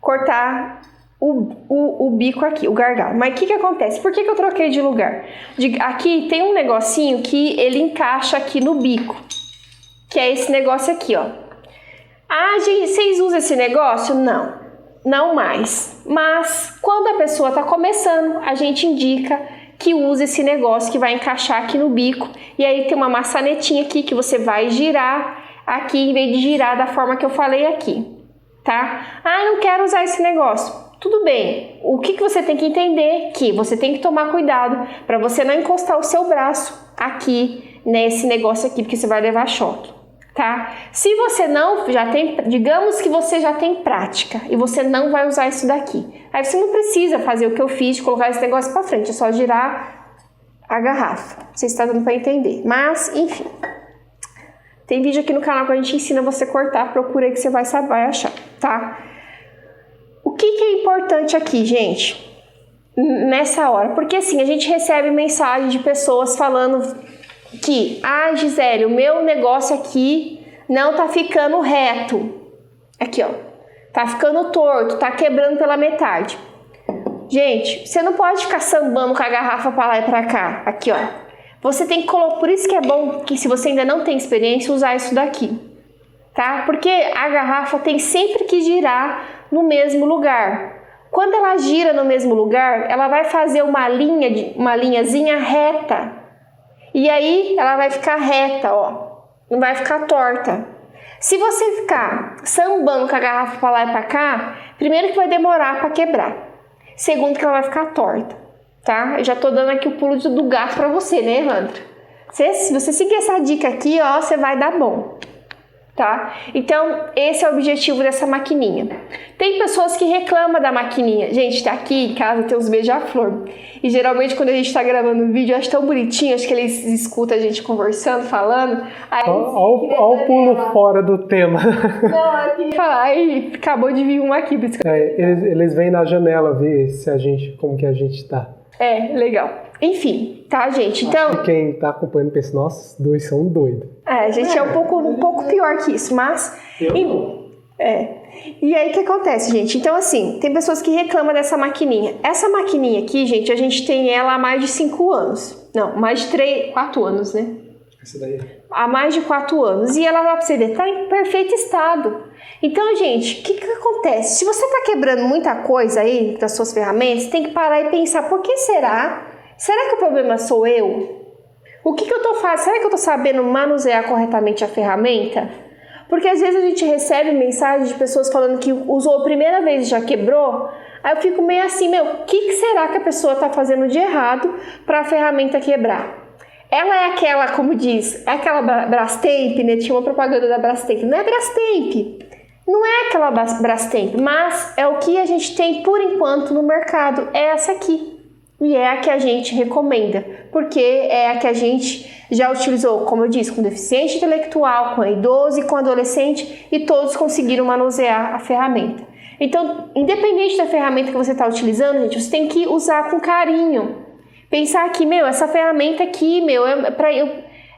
cortar o bico aqui, o gargalo. Mas o que acontece? Por que eu troquei de lugar? Aqui tem um negocinho que ele encaixa aqui no bico, que é esse negócio aqui, ó. Gente, vocês usam esse negócio? Não mais. Mas quando a pessoa está começando, a gente indica que que usa esse negócio que vai encaixar aqui no bico. E aí tem uma maçanetinha aqui que você vai girar aqui em vez de girar da forma que eu falei aqui, tá? Ah, não quero usar esse negócio. Tudo bem. O que você tem que entender? Que você tem que tomar cuidado para você não encostar o seu braço aqui nesse negócio aqui, porque você vai levar choque, tá? Se você não já tem, digamos que você já tem prática e você não vai usar isso daqui. Aí você não precisa fazer o que eu fiz, de colocar esse negócio para frente, é só girar a garrafa. Não sei se está dando para entender, mas enfim. Tem vídeo aqui no canal que a gente ensina você a cortar, procura aí que você vai achar, tá? O que é importante aqui, gente, nessa hora? Porque assim, a gente recebe mensagem de pessoas falando que, Gisele, o meu negócio aqui não tá ficando reto. Aqui, ó, tá ficando torto, tá quebrando pela metade. Gente, você não pode ficar sambando com a garrafa pra lá e pra cá. Aqui, ó. Você tem que colocar, por isso que é bom que se você ainda não tem experiência, usar isso daqui, tá? Porque a garrafa tem sempre que girar no mesmo lugar. Quando ela gira no mesmo lugar, ela vai fazer uma linhazinha reta. E aí ela vai ficar reta, ó. Não vai ficar torta. Se você ficar sambando com a garrafa para lá e para cá, primeiro que vai demorar para quebrar. Segundo que ela vai ficar torta. Tá? Eu já tô dando aqui o pulo do gato pra você, né, Evandro? Se você seguir essa dica aqui, ó, você vai dar bom, tá? Então, esse é o objetivo dessa maquininha. Tem pessoas que reclamam da maquininha. Gente, tá aqui em casa, tem uns beija-flor. E geralmente, quando a gente tá gravando um vídeo, eu acho tão bonitinho, acho que eles escutam a gente conversando, falando. Olha o pulo fora do tema. Não, eu queria falar, aí acabou de vir um aqui. Eles vêm na janela ver como que a gente tá. É, legal. Enfim, tá, gente? Então, acho que quem tá acompanhando pensa, nossa, os dois são doidos. A gente é um pouco pior que isso, mas... E aí, o que acontece, gente? Então, assim, tem pessoas que reclamam dessa maquininha. Essa maquininha aqui, gente, a gente tem ela há mais de 5 anos. Não, mais de 4 anos, né? Essa daí? Há mais de 4 anos. E ela, pra você ver, tá em perfeito estado. Então, gente, o que acontece? Se você tá quebrando muita coisa aí das suas ferramentas, você tem que parar e pensar, por que será? Será que o problema sou eu? O que eu tô fazendo? Será que eu tô sabendo manusear corretamente a ferramenta? Porque às vezes a gente recebe mensagem de pessoas falando que usou a primeira vez e já quebrou. Aí eu fico meio assim, o que será que a pessoa tá fazendo de errado para a ferramenta quebrar? Ela é aquela, como diz, é aquela Brastemp, né? Tinha uma propaganda da Brastemp. Não é Brastemp. Não é aquela Brastemp, mas é o que a gente tem por enquanto no mercado. É essa aqui. E é a que a gente recomenda. Porque é a que a gente já utilizou, como eu disse, com deficiente intelectual, com idoso e com adolescente. E todos conseguiram manusear a ferramenta. Então, independente da ferramenta que você está utilizando, gente, você tem que usar com carinho. Pensar que, essa ferramenta aqui,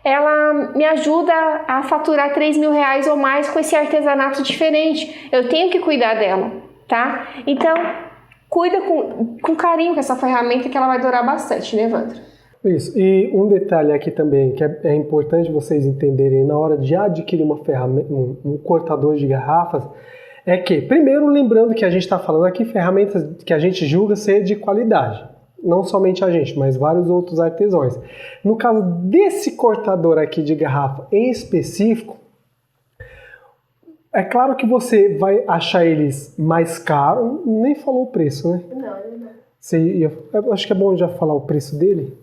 ela me ajuda a faturar 3 mil reais ou mais com esse artesanato diferente. Eu tenho que cuidar dela, tá? Então, cuida com carinho com essa ferramenta que ela vai durar bastante, né, Evandro? Isso. E um detalhe aqui também que é importante vocês entenderem na hora de adquirir uma ferramenta, um cortador de garrafas, é que, primeiro, lembrando que a gente está falando aqui ferramentas que a gente julga ser de qualidade. Não somente a gente, mas vários outros artesãos. No caso desse cortador aqui de garrafa em específico, é claro que você vai achar eles mais caros. Nem falou o preço, né? Não. Eu acho que é bom já falar o preço dele.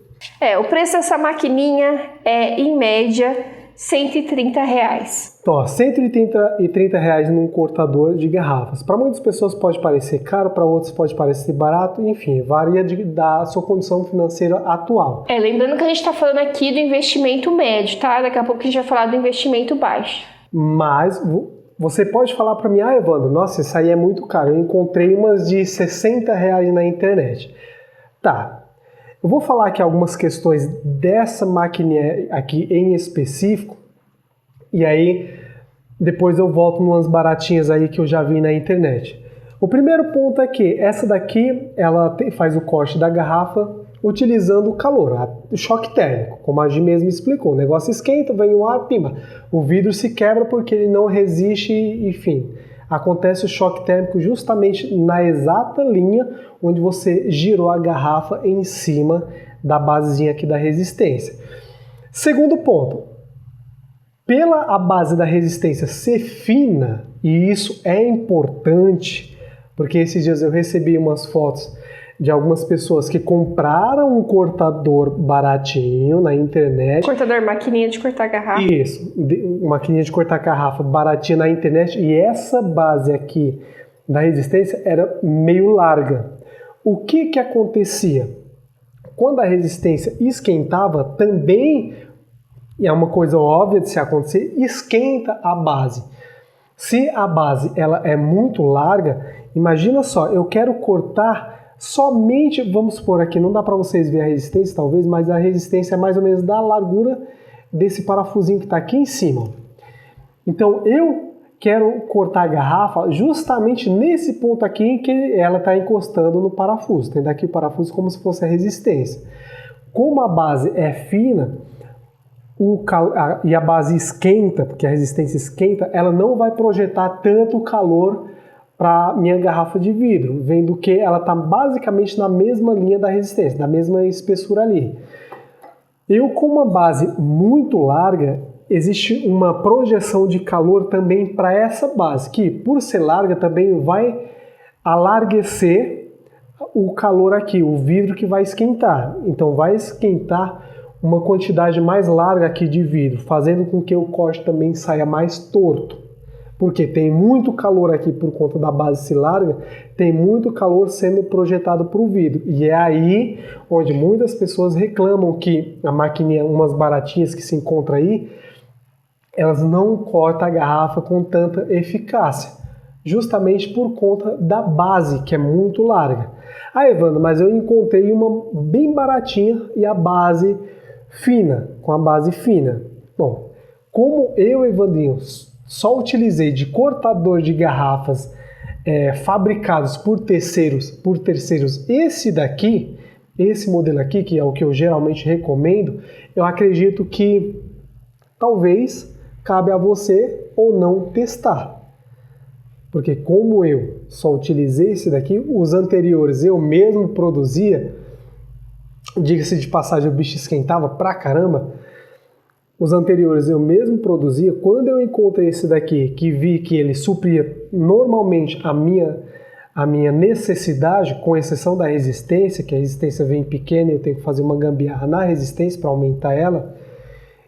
O preço dessa maquininha é, em média, R$130. Então, R$130 num cortador de garrafas. Para muitas pessoas pode parecer caro, para outros pode parecer barato, enfim, varia da sua condição financeira atual. Lembrando que a gente está falando aqui do investimento médio, tá? Daqui a pouco a gente vai falar do investimento baixo. Mas você pode falar para mim, Evandro, nossa, isso aí é muito caro. Eu encontrei umas de R$60 na internet. Tá. Eu vou falar aqui algumas questões dessa maquininha aqui em específico, e aí depois eu volto numas baratinhas aí que eu já vi na internet. O primeiro ponto é que essa daqui, ela faz o corte da garrafa utilizando o calor, o choque térmico, como a Gi mesmo explicou. O negócio esquenta, vem o ar, pimba. O vidro se quebra porque ele não resiste, enfim. Acontece o choque térmico justamente na exata linha onde você girou a garrafa em cima da basezinha aqui da resistência. Segundo ponto, pela a base da resistência ser fina, e isso é importante, porque esses dias eu recebi umas fotos de algumas pessoas que compraram um cortador baratinho na internet. Cortador, maquininha de cortar garrafa. Isso, maquininha de cortar garrafa baratinha na internet, e essa base aqui da resistência era meio larga. O que acontecia? Quando a resistência esquentava, também, e é uma coisa óbvia de se acontecer, esquenta a base. Se a base ela é muito larga, imagina só, eu quero cortar somente, vamos supor aqui, não dá para vocês ver a resistência talvez, mas a resistência é mais ou menos da largura desse parafusinho que está aqui em cima. Então eu quero cortar a garrafa justamente nesse ponto aqui em que ela está encostando no parafuso. Tem daqui o parafuso como se fosse a resistência. Como a base é fina e a base esquenta, porque a resistência esquenta, ela não vai projetar tanto calor para minha garrafa de vidro, vendo que ela está basicamente na mesma linha da resistência, da mesma espessura ali. Eu, com uma base muito larga, existe uma projeção de calor também para essa base, que por ser larga também vai alarguecer o calor aqui, o vidro que vai esquentar. Então vai esquentar uma quantidade mais larga aqui de vidro, fazendo com que o corte também saia mais torto. Porque tem muito calor aqui por conta da base se larga, tem muito calor sendo projetado para o vidro. E é aí onde muitas pessoas reclamam que a maquininha, umas baratinhas que se encontram aí, elas não cortam a garrafa com tanta eficácia. Justamente por conta da base, que é muito larga. Ah, Evandro, mas eu encontrei uma bem baratinha e a base fina, com a base fina. Bom, como eu, Evandrinho, só utilizei de cortador de garrafas fabricados por terceiros, esse daqui, esse modelo aqui, que é o que eu geralmente recomendo, eu acredito que talvez cabe a você ou não testar. Porque como eu só utilizei esse daqui, os anteriores eu mesmo produzia, diga-se de passagem, o bicho esquentava pra caramba. Os anteriores eu mesmo produzia. Quando eu encontrei esse daqui, que vi que ele supria normalmente a minha necessidade, com exceção da resistência, que a resistência vem pequena e eu tenho que fazer uma gambiarra na resistência para aumentar ela.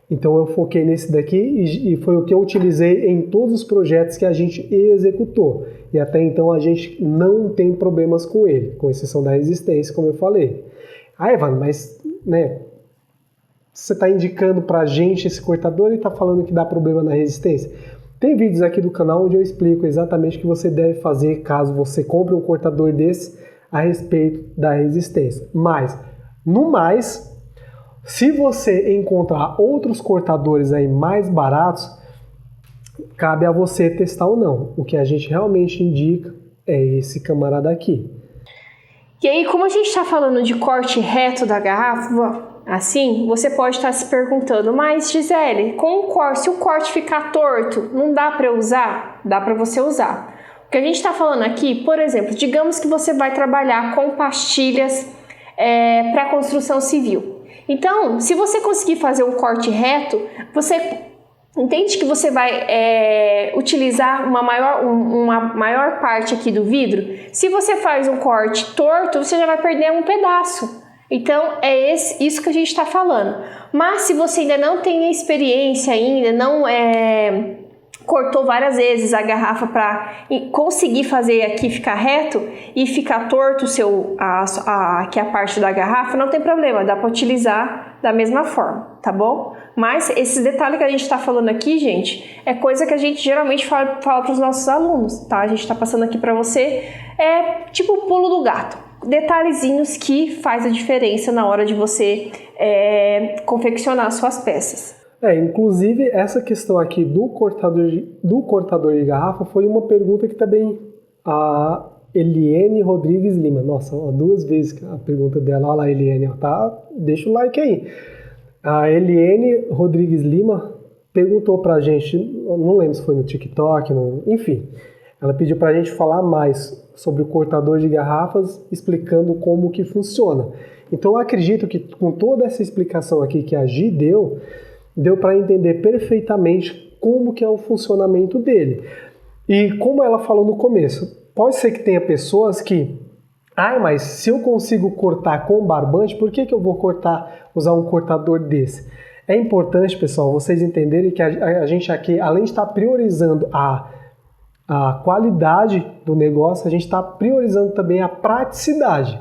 Então eu foquei nesse daqui e foi o que eu utilizei em todos os projetos que a gente executou. E até então a gente não tem problemas com ele, com exceção da resistência, como eu falei. Ah, Evandro, mas você está indicando para a gente esse cortador e está falando que dá problema na resistência? Tem vídeos aqui do canal onde eu explico exatamente o que você deve fazer caso você compre um cortador desse a respeito da resistência. Mas, no mais, se você encontrar outros cortadores aí mais baratos, cabe a você testar ou não. O que a gente realmente indica é esse camarada aqui. E aí, como a gente está falando de corte reto da garrafa, assim, você pode estar se perguntando, mas Gisele, se o corte ficar torto, não dá para usar? Dá para você usar. O que a gente está falando aqui, por exemplo, digamos que você vai trabalhar com pastilhas para construção civil. Então, se você conseguir fazer um corte reto, você entende que você vai utilizar uma maior parte aqui do vidro. Se você faz um corte torto, você já vai perder um pedaço. Então, é isso que a gente está falando. Mas se você ainda não tem experiência ainda, não cortou várias vezes a garrafa para conseguir fazer aqui ficar reto e ficar torto aqui a parte da garrafa, não tem problema, dá para utilizar da mesma forma, tá bom? Mas esses detalhes que a gente está falando aqui, gente, é coisa que a gente geralmente fala para os nossos alunos, tá? A gente está passando aqui para você, tipo o pulo do gato. Detalhezinhos que faz a diferença na hora de você confeccionar suas peças. Inclusive essa questão aqui do cortador de garrafa foi uma pergunta que também a Eliane Rodrigues Lima, nossa, ó, 2 vezes a pergunta dela, olha lá, Eliane, ó, tá? Deixa o like aí. A Eliane Rodrigues Lima perguntou pra gente, não lembro se foi no TikTok, enfim, Ela pediu para a gente falar mais sobre o cortador de garrafas, explicando como que funciona. Então eu acredito que com toda essa explicação aqui que a Gi deu para entender perfeitamente como que é o funcionamento dele. E como ela falou no começo, pode ser que tenha pessoas que, mas se eu consigo cortar com barbante, por que eu vou usar um cortador desse? É importante, pessoal, vocês entenderem que a gente aqui, além de estar priorizando a qualidade do negócio, a gente está priorizando também a praticidade.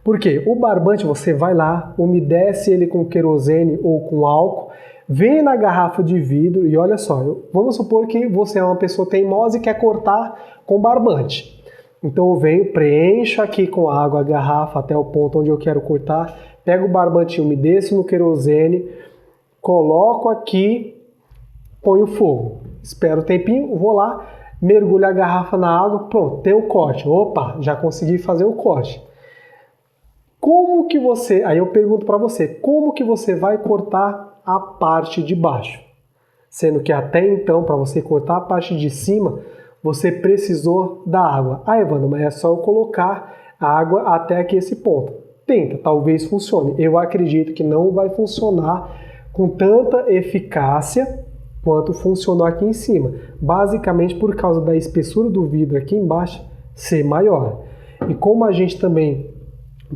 Por quê? O barbante, você vai lá, umedece ele com querosene ou com álcool, vem na garrafa de vidro e olha só, vamos supor que você é uma pessoa teimosa e quer cortar com barbante. Então eu venho, preencho aqui com água a garrafa até o ponto onde eu quero cortar, pego o barbante, umedeço no querosene, coloco aqui, ponho fogo, espero um tempinho, vou lá, mergulho a garrafa na água, pronto, tem o corte. Opa, já consegui fazer o corte. Como que você, aí eu pergunto para você, como que você vai cortar a parte de baixo? Sendo que até então, para você cortar a parte de cima, você precisou da água. Evandro, mas é só eu colocar a água até aqui esse ponto. Tenta, talvez funcione. Eu acredito que não vai funcionar com tanta eficácia quanto funcionou aqui em cima. Basicamente por causa da espessura do vidro aqui embaixo ser maior. E como a gente também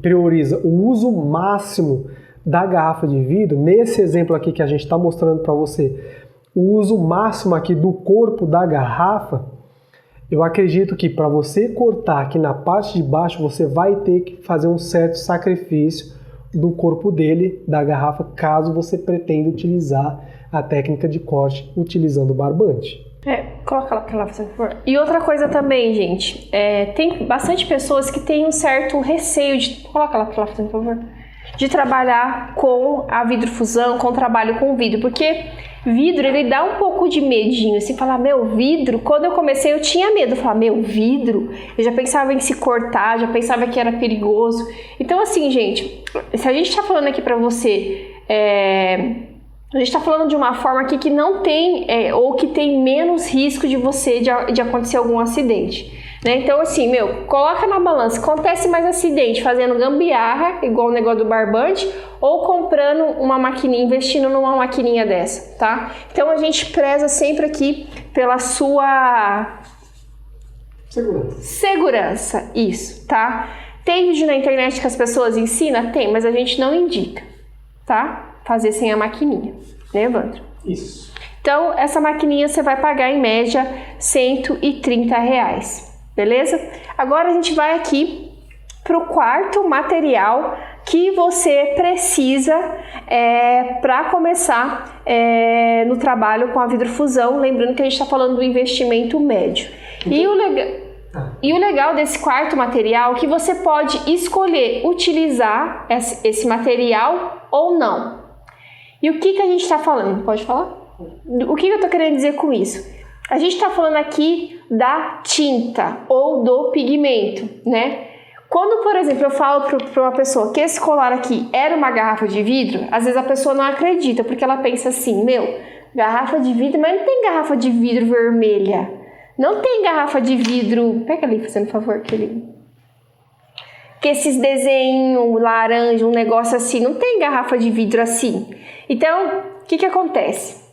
prioriza o uso máximo da garrafa de vidro, nesse exemplo aqui que a gente está mostrando para você, o uso máximo aqui do corpo da garrafa, eu acredito que para você cortar aqui na parte de baixo, você vai ter que fazer um certo sacrifício do corpo dele, da garrafa, caso você pretenda utilizar a técnica de corte utilizando o barbante. Coloca ela pra lá, por favor. E outra coisa também, gente, tem bastante pessoas que têm um certo receio de... Coloca ela pra lá, por favor. De trabalhar com a vidrofusão, com o trabalho com vidro, porque vidro, ele dá um pouco de medinho, assim, falar, vidro, quando eu comecei eu tinha medo, falar, vidro, eu já pensava em se cortar, já pensava que era perigoso. Então, assim, gente, se a gente tá falando aqui pra você, a gente tá falando de uma forma aqui que não tem, ou que tem menos risco de acontecer algum acidente. Né? Então, assim, coloca na balança, acontece mais acidente fazendo gambiarra, igual o negócio do barbante, ou comprando uma maquininha, investindo numa maquininha dessa, tá? Então, a gente preza sempre aqui pela sua... Segurança, isso, tá? Tem vídeo na internet que as pessoas ensinam? Tem, mas a gente não indica, tá? Fazer sem a maquininha, né, Evandro? Isso. Então, essa maquininha você vai pagar em média R$130. Beleza? Agora a gente vai aqui para o quarto material que você precisa para começar no trabalho com a vidrofusão. Lembrando que a gente está falando do investimento médio. E o legal desse quarto material é que você pode escolher utilizar esse material ou não. E o que a gente está falando? Pode falar? O que eu estou querendo dizer com isso? A gente está falando aqui da tinta ou do pigmento, né? Quando, por exemplo, eu falo para uma pessoa que esse colar aqui era uma garrafa de vidro, às vezes a pessoa não acredita, porque ela pensa assim, garrafa de vidro, mas não tem garrafa de vidro vermelha. Não tem garrafa de vidro... Pega ali, fazendo favor, aquele... Que esses desenhos laranja, um negócio assim, não tem garrafa de vidro assim. Então, o que acontece?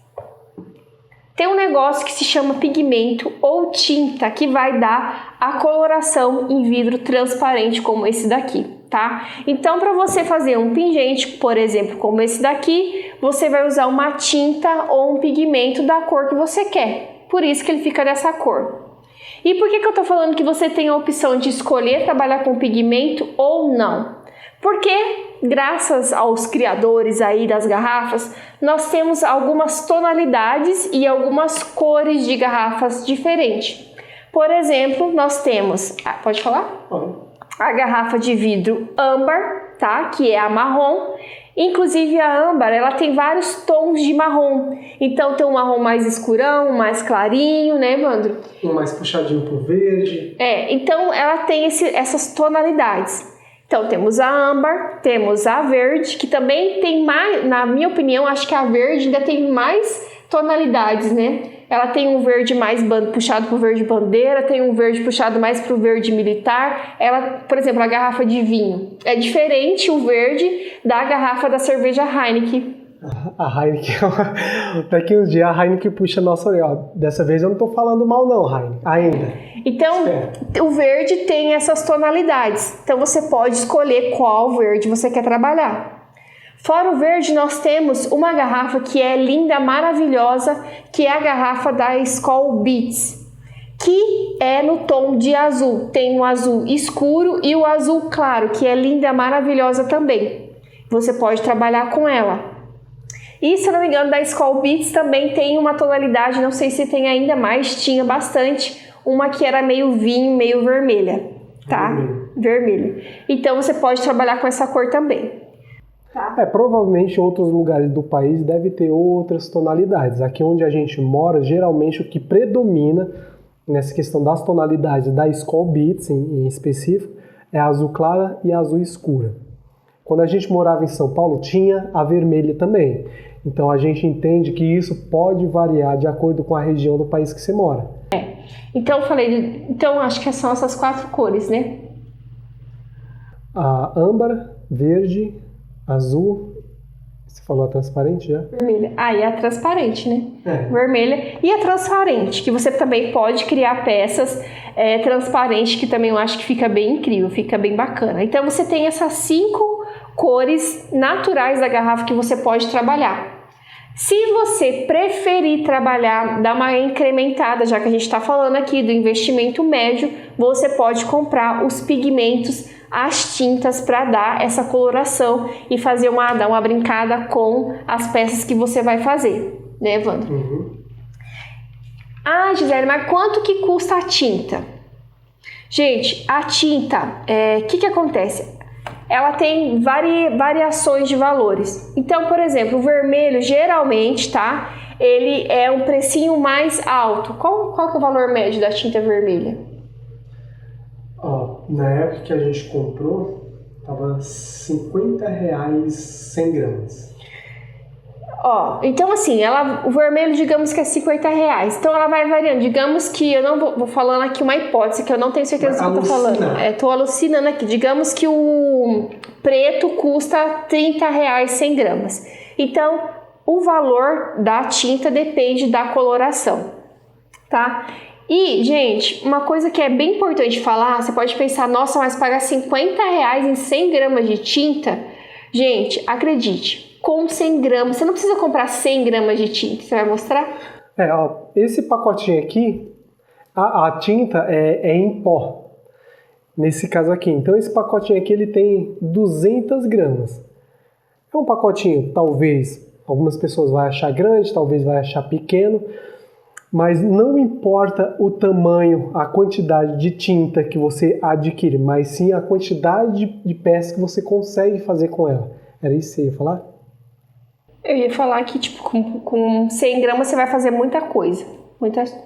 Tem um negócio que se chama pigmento ou tinta que vai dar a coloração em vidro transparente como esse daqui, tá? Então, para você fazer um pingente, por exemplo, como esse daqui, você vai usar uma tinta ou um pigmento da cor que você quer. Por isso que ele fica dessa cor. E por que eu tô falando que você tem a opção de escolher trabalhar com pigmento ou não? Porque, graças aos criadores aí das garrafas, nós temos algumas tonalidades e algumas cores de garrafas diferentes. Por exemplo, nós temos... pode falar? A garrafa de vidro âmbar, tá? Que é a marrom. Inclusive, a âmbar, ela tem vários tons de marrom. Então, tem um marrom mais escurão, mais clarinho, né, Evandro? Um mais puxadinho pro verde. Então, ela tem essas tonalidades. Então, temos a âmbar, temos a verde, que também tem mais, na minha opinião, acho que a verde ainda tem mais tonalidades, né? ela tem um verde mais puxado para o verde bandeira, tem um verde puxado mais para o verde militar. Ela, por exemplo, a garrafa de vinho, é diferente o verde da garrafa da cerveja Heineken. A Heineken, daqui uns dias a Heineken puxa a nossa orelha. Dessa vez eu não estou falando mal não, Heineken, ainda. Então, o verde tem essas tonalidades. Então, você pode escolher qual verde você quer trabalhar. Fora o verde, nós temos uma garrafa que é linda, maravilhosa, que é a garrafa da Skol Beats, que é no tom de azul. Tem o azul escuro e o azul claro, que é linda, maravilhosa também. Você pode trabalhar com ela. E, se eu não me engano, da Skol Beats também tem uma tonalidade, não sei se tem ainda mais, tinha bastante, uma que era meio vinho, meio vermelha, tá? Vermelha. Então, você pode trabalhar com essa cor também. Tá. Provavelmente em outros lugares do país deve ter outras tonalidades. Aqui onde a gente mora, geralmente o que predomina nessa questão das tonalidades da Skol Beats em específico é a azul clara e a azul escura. Quando a gente morava em São Paulo, tinha a vermelha também. Então a gente entende que isso pode variar de acordo com a região do país que você mora. Então então acho que são essas 4 cores, né? A âmbar, verde, azul, você falou a transparente já? Vermelha. E a transparente, né? Vermelha. E a transparente, que você também pode criar peças transparentes, que também eu acho que fica bem incrível, fica bem bacana. Então você tem essas 5 cores naturais da garrafa que você pode trabalhar. Se você preferir trabalhar, dar uma incrementada, já que a gente está falando aqui do investimento médio, você pode comprar os pigmentos, as tintas para dar essa coloração e fazer dar uma brincada com as peças que você vai fazer, né, Evandro? Gisele, mas quanto que custa a tinta? Gente, a tinta, que acontece? Ela tem variações de valores. Então, por exemplo, o vermelho, geralmente, tá? Ele é um precinho mais alto. Qual que é o valor médio da tinta vermelha? Na época que a gente comprou, tava R$50 100 gramas. Então assim, o vermelho, digamos que é R$50. Então ela vai variando. Digamos que eu não vou falando aqui uma hipótese que eu não tenho certeza do que eu tô falando. Tô alucinando aqui. Digamos que o preto custa R$30 100 gramas. Então, o valor da tinta depende da coloração, tá? E, gente, uma coisa que é bem importante falar, você pode pensar, nossa, mas pagar R$50 em 100 gramas de tinta? Gente, acredite, com 100 gramas, você não precisa comprar 100 gramas de tinta, você vai mostrar? Esse pacotinho aqui, a tinta é em pó, nesse caso aqui. Então esse pacotinho aqui ele tem 200 gramas. É um pacotinho, talvez, algumas pessoas vão achar grande, talvez vai achar pequeno, mas não importa o tamanho, a quantidade de tinta que você adquire, mas sim a quantidade de peças que você consegue fazer com ela. Era isso que você ia falar? Eu ia falar que, tipo, com 100 gramas você vai fazer muita coisa.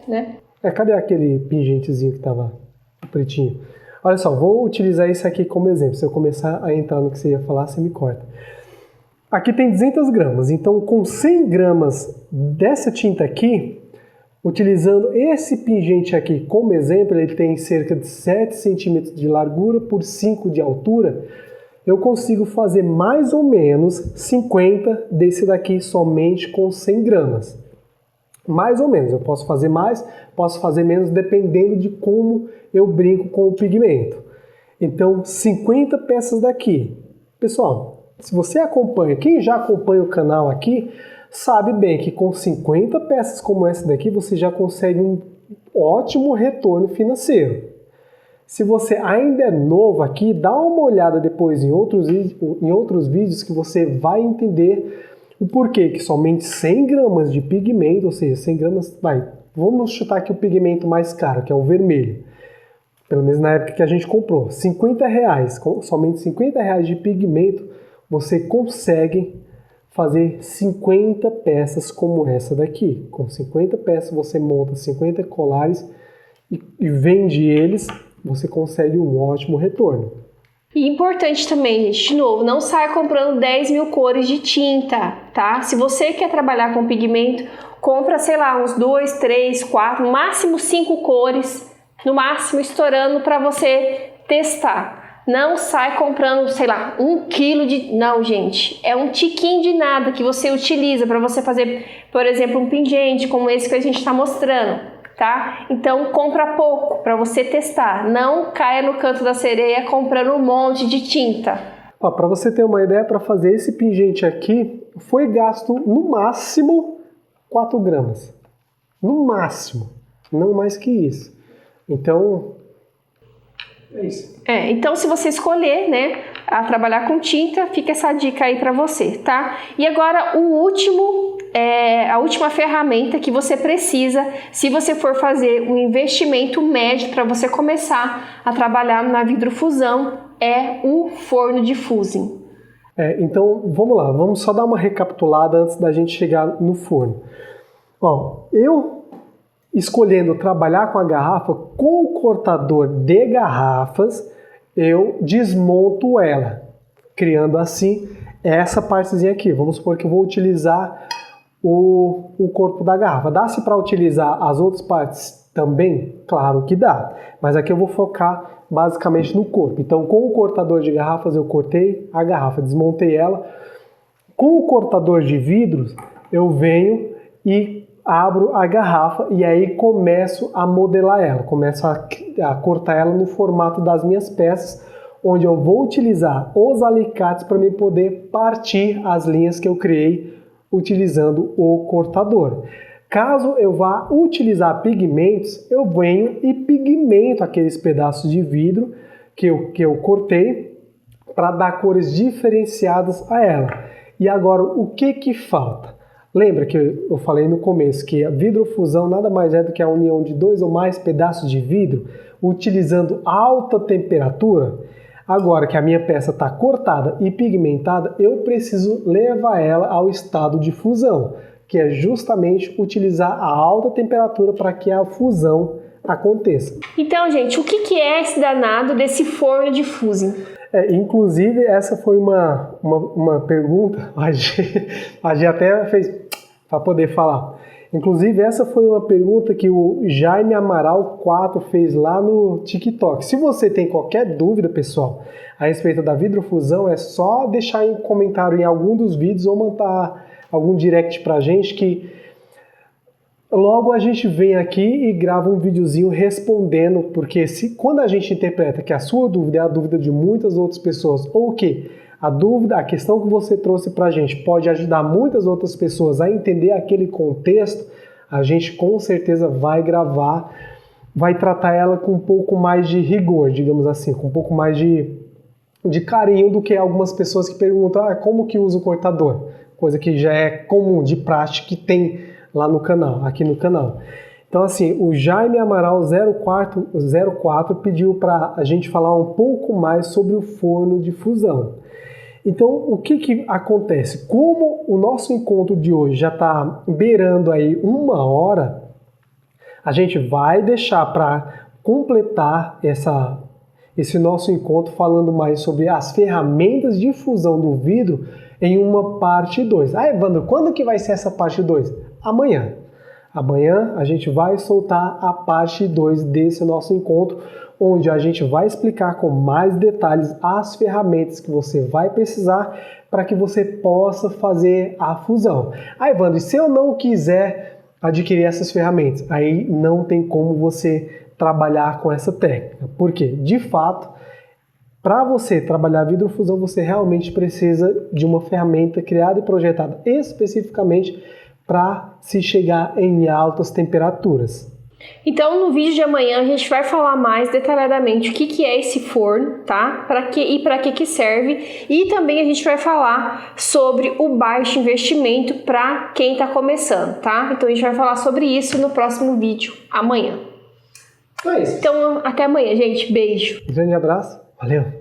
Né? Cadê aquele pingentezinho que tava pretinho? Olha só, vou utilizar isso aqui como exemplo. Se eu começar a entrar no que você ia falar, você me corta. Aqui tem 200 gramas, então com 100 gramas dessa tinta aqui, utilizando esse pingente aqui como exemplo, ele tem cerca de 7 centímetros de largura por 5 de altura, eu consigo fazer mais ou menos 50 desse daqui somente com 100 gramas. Mais ou menos, eu posso fazer mais, posso fazer menos, dependendo de como eu brinco com o pigmento. Então, 50 peças daqui. Pessoal, se você acompanha, quem já acompanha o canal aqui, sabe bem que com 50 peças como essa daqui, você já consegue um ótimo retorno financeiro. Se você ainda é novo aqui, dá uma olhada depois em outros vídeos que você vai entender o porquê que somente 100 gramas de pigmento, ou seja, 100 gramas, vamos chutar aqui o pigmento mais caro, que é o vermelho. Pelo menos na época que a gente comprou. R$50, somente R$50 de pigmento, você consegue fazer 50 peças como essa daqui. Com 50 peças você monta 50 colares e vende eles, você consegue um ótimo retorno. E importante também, gente, de novo, não saia comprando 10 mil cores de tinta, tá? Se você quer trabalhar com pigmento, compra, sei lá, uns 2, 3, 4, no máximo 5 cores, no máximo estourando para você testar. Não sai comprando, sei lá, 1 quilo de... Não, gente, é um tiquinho de nada que você utiliza para você fazer, por exemplo, um pingente como esse que a gente está mostrando, tá? Então compra pouco para você testar. Não caia no canto da sereia comprando um monte de tinta. Para você ter uma ideia, para fazer esse pingente aqui, foi gasto no máximo 4 gramas. No máximo. Não mais que isso. Então, é isso. Então se você escolher, né, a trabalhar com tinta, fica essa dica aí para você, tá? E agora a última ferramenta que você precisa, se você for fazer um investimento médio para você começar a trabalhar na vidrofusão, é o forno de fusing. Então, vamos lá, vamos só dar uma recapitulada antes da gente chegar no forno. Eu escolhendo trabalhar com a garrafa, com o cortador de garrafas, eu desmonto ela, criando assim essa partezinha aqui. Vamos supor que eu vou utilizar o corpo da garrafa. Dá-se para utilizar as outras partes também? Claro que dá, mas aqui eu vou focar basicamente no corpo. Então, com o cortador de garrafas, eu cortei a garrafa, desmontei ela. Com o cortador de vidros, eu venho e abro a garrafa e aí começo a modelar ela, começo a cortar ela no formato das minhas peças, onde eu vou utilizar os alicates para me poder partir as linhas que eu criei utilizando o cortador. Caso eu vá utilizar pigmentos, eu venho e pigmento aqueles pedaços de vidro que eu cortei para dar cores diferenciadas a ela. E agora, o que falta? Lembra que eu falei no começo que a vidrofusão nada mais é do que a união de 2 ou mais pedaços de vidro utilizando alta temperatura? Agora que a minha peça está cortada e pigmentada, eu preciso levar ela ao estado de fusão, que é justamente utilizar a alta temperatura para que a fusão aconteça. Então, gente, o que é esse danado desse forno de fusing? Inclusive, essa foi uma pergunta, a G até fez para poder falar. Inclusive, essa foi uma pergunta que o Jaime Amaral 4 fez lá no TikTok. Se você tem qualquer dúvida, pessoal, a respeito da vidrofusão, é só deixar em comentário em algum dos vídeos ou mandar algum direct pra gente que logo a gente vem aqui e grava um videozinho respondendo, porque quando a gente interpreta que a sua dúvida é a dúvida de muitas outras pessoas, ou que a questão que você trouxe pra gente pode ajudar muitas outras pessoas a entender aquele contexto, a gente com certeza vai gravar, vai tratar ela com um pouco mais de rigor, digamos assim, com um pouco mais de carinho do que algumas pessoas que perguntam como que usa o cortador, coisa que já é comum, de prática, que tem lá no canal, aqui no canal. Então assim, o Jaime Amaral 04 pediu para a gente falar um pouco mais sobre o forno de fusão. Então o que acontece? Como o nosso encontro de hoje já está beirando aí 1 hora, a gente vai deixar para completar esse nosso encontro falando mais sobre as ferramentas de fusão do vidro em uma parte 2. Evandro, quando que vai ser essa parte 2? Amanhã. Amanhã a gente vai soltar a parte 2 desse nosso encontro, onde a gente vai explicar com mais detalhes as ferramentas que você vai precisar para que você possa fazer a fusão. Evandro, e se eu não quiser adquirir essas ferramentas? Aí não tem como você trabalhar com essa técnica. Por quê? De fato, para você trabalhar vidrofusão, você realmente precisa de uma ferramenta criada e projetada especificamente para se chegar em altas temperaturas. Então, no vídeo de amanhã a gente vai falar mais detalhadamente o que é esse forno, tá? Para que serve, e também a gente vai falar sobre o baixo investimento para quem está começando, tá? Então a gente vai falar sobre isso no próximo vídeo amanhã. É isso. Então, até amanhã, gente. Beijo. Um grande abraço. Valeu.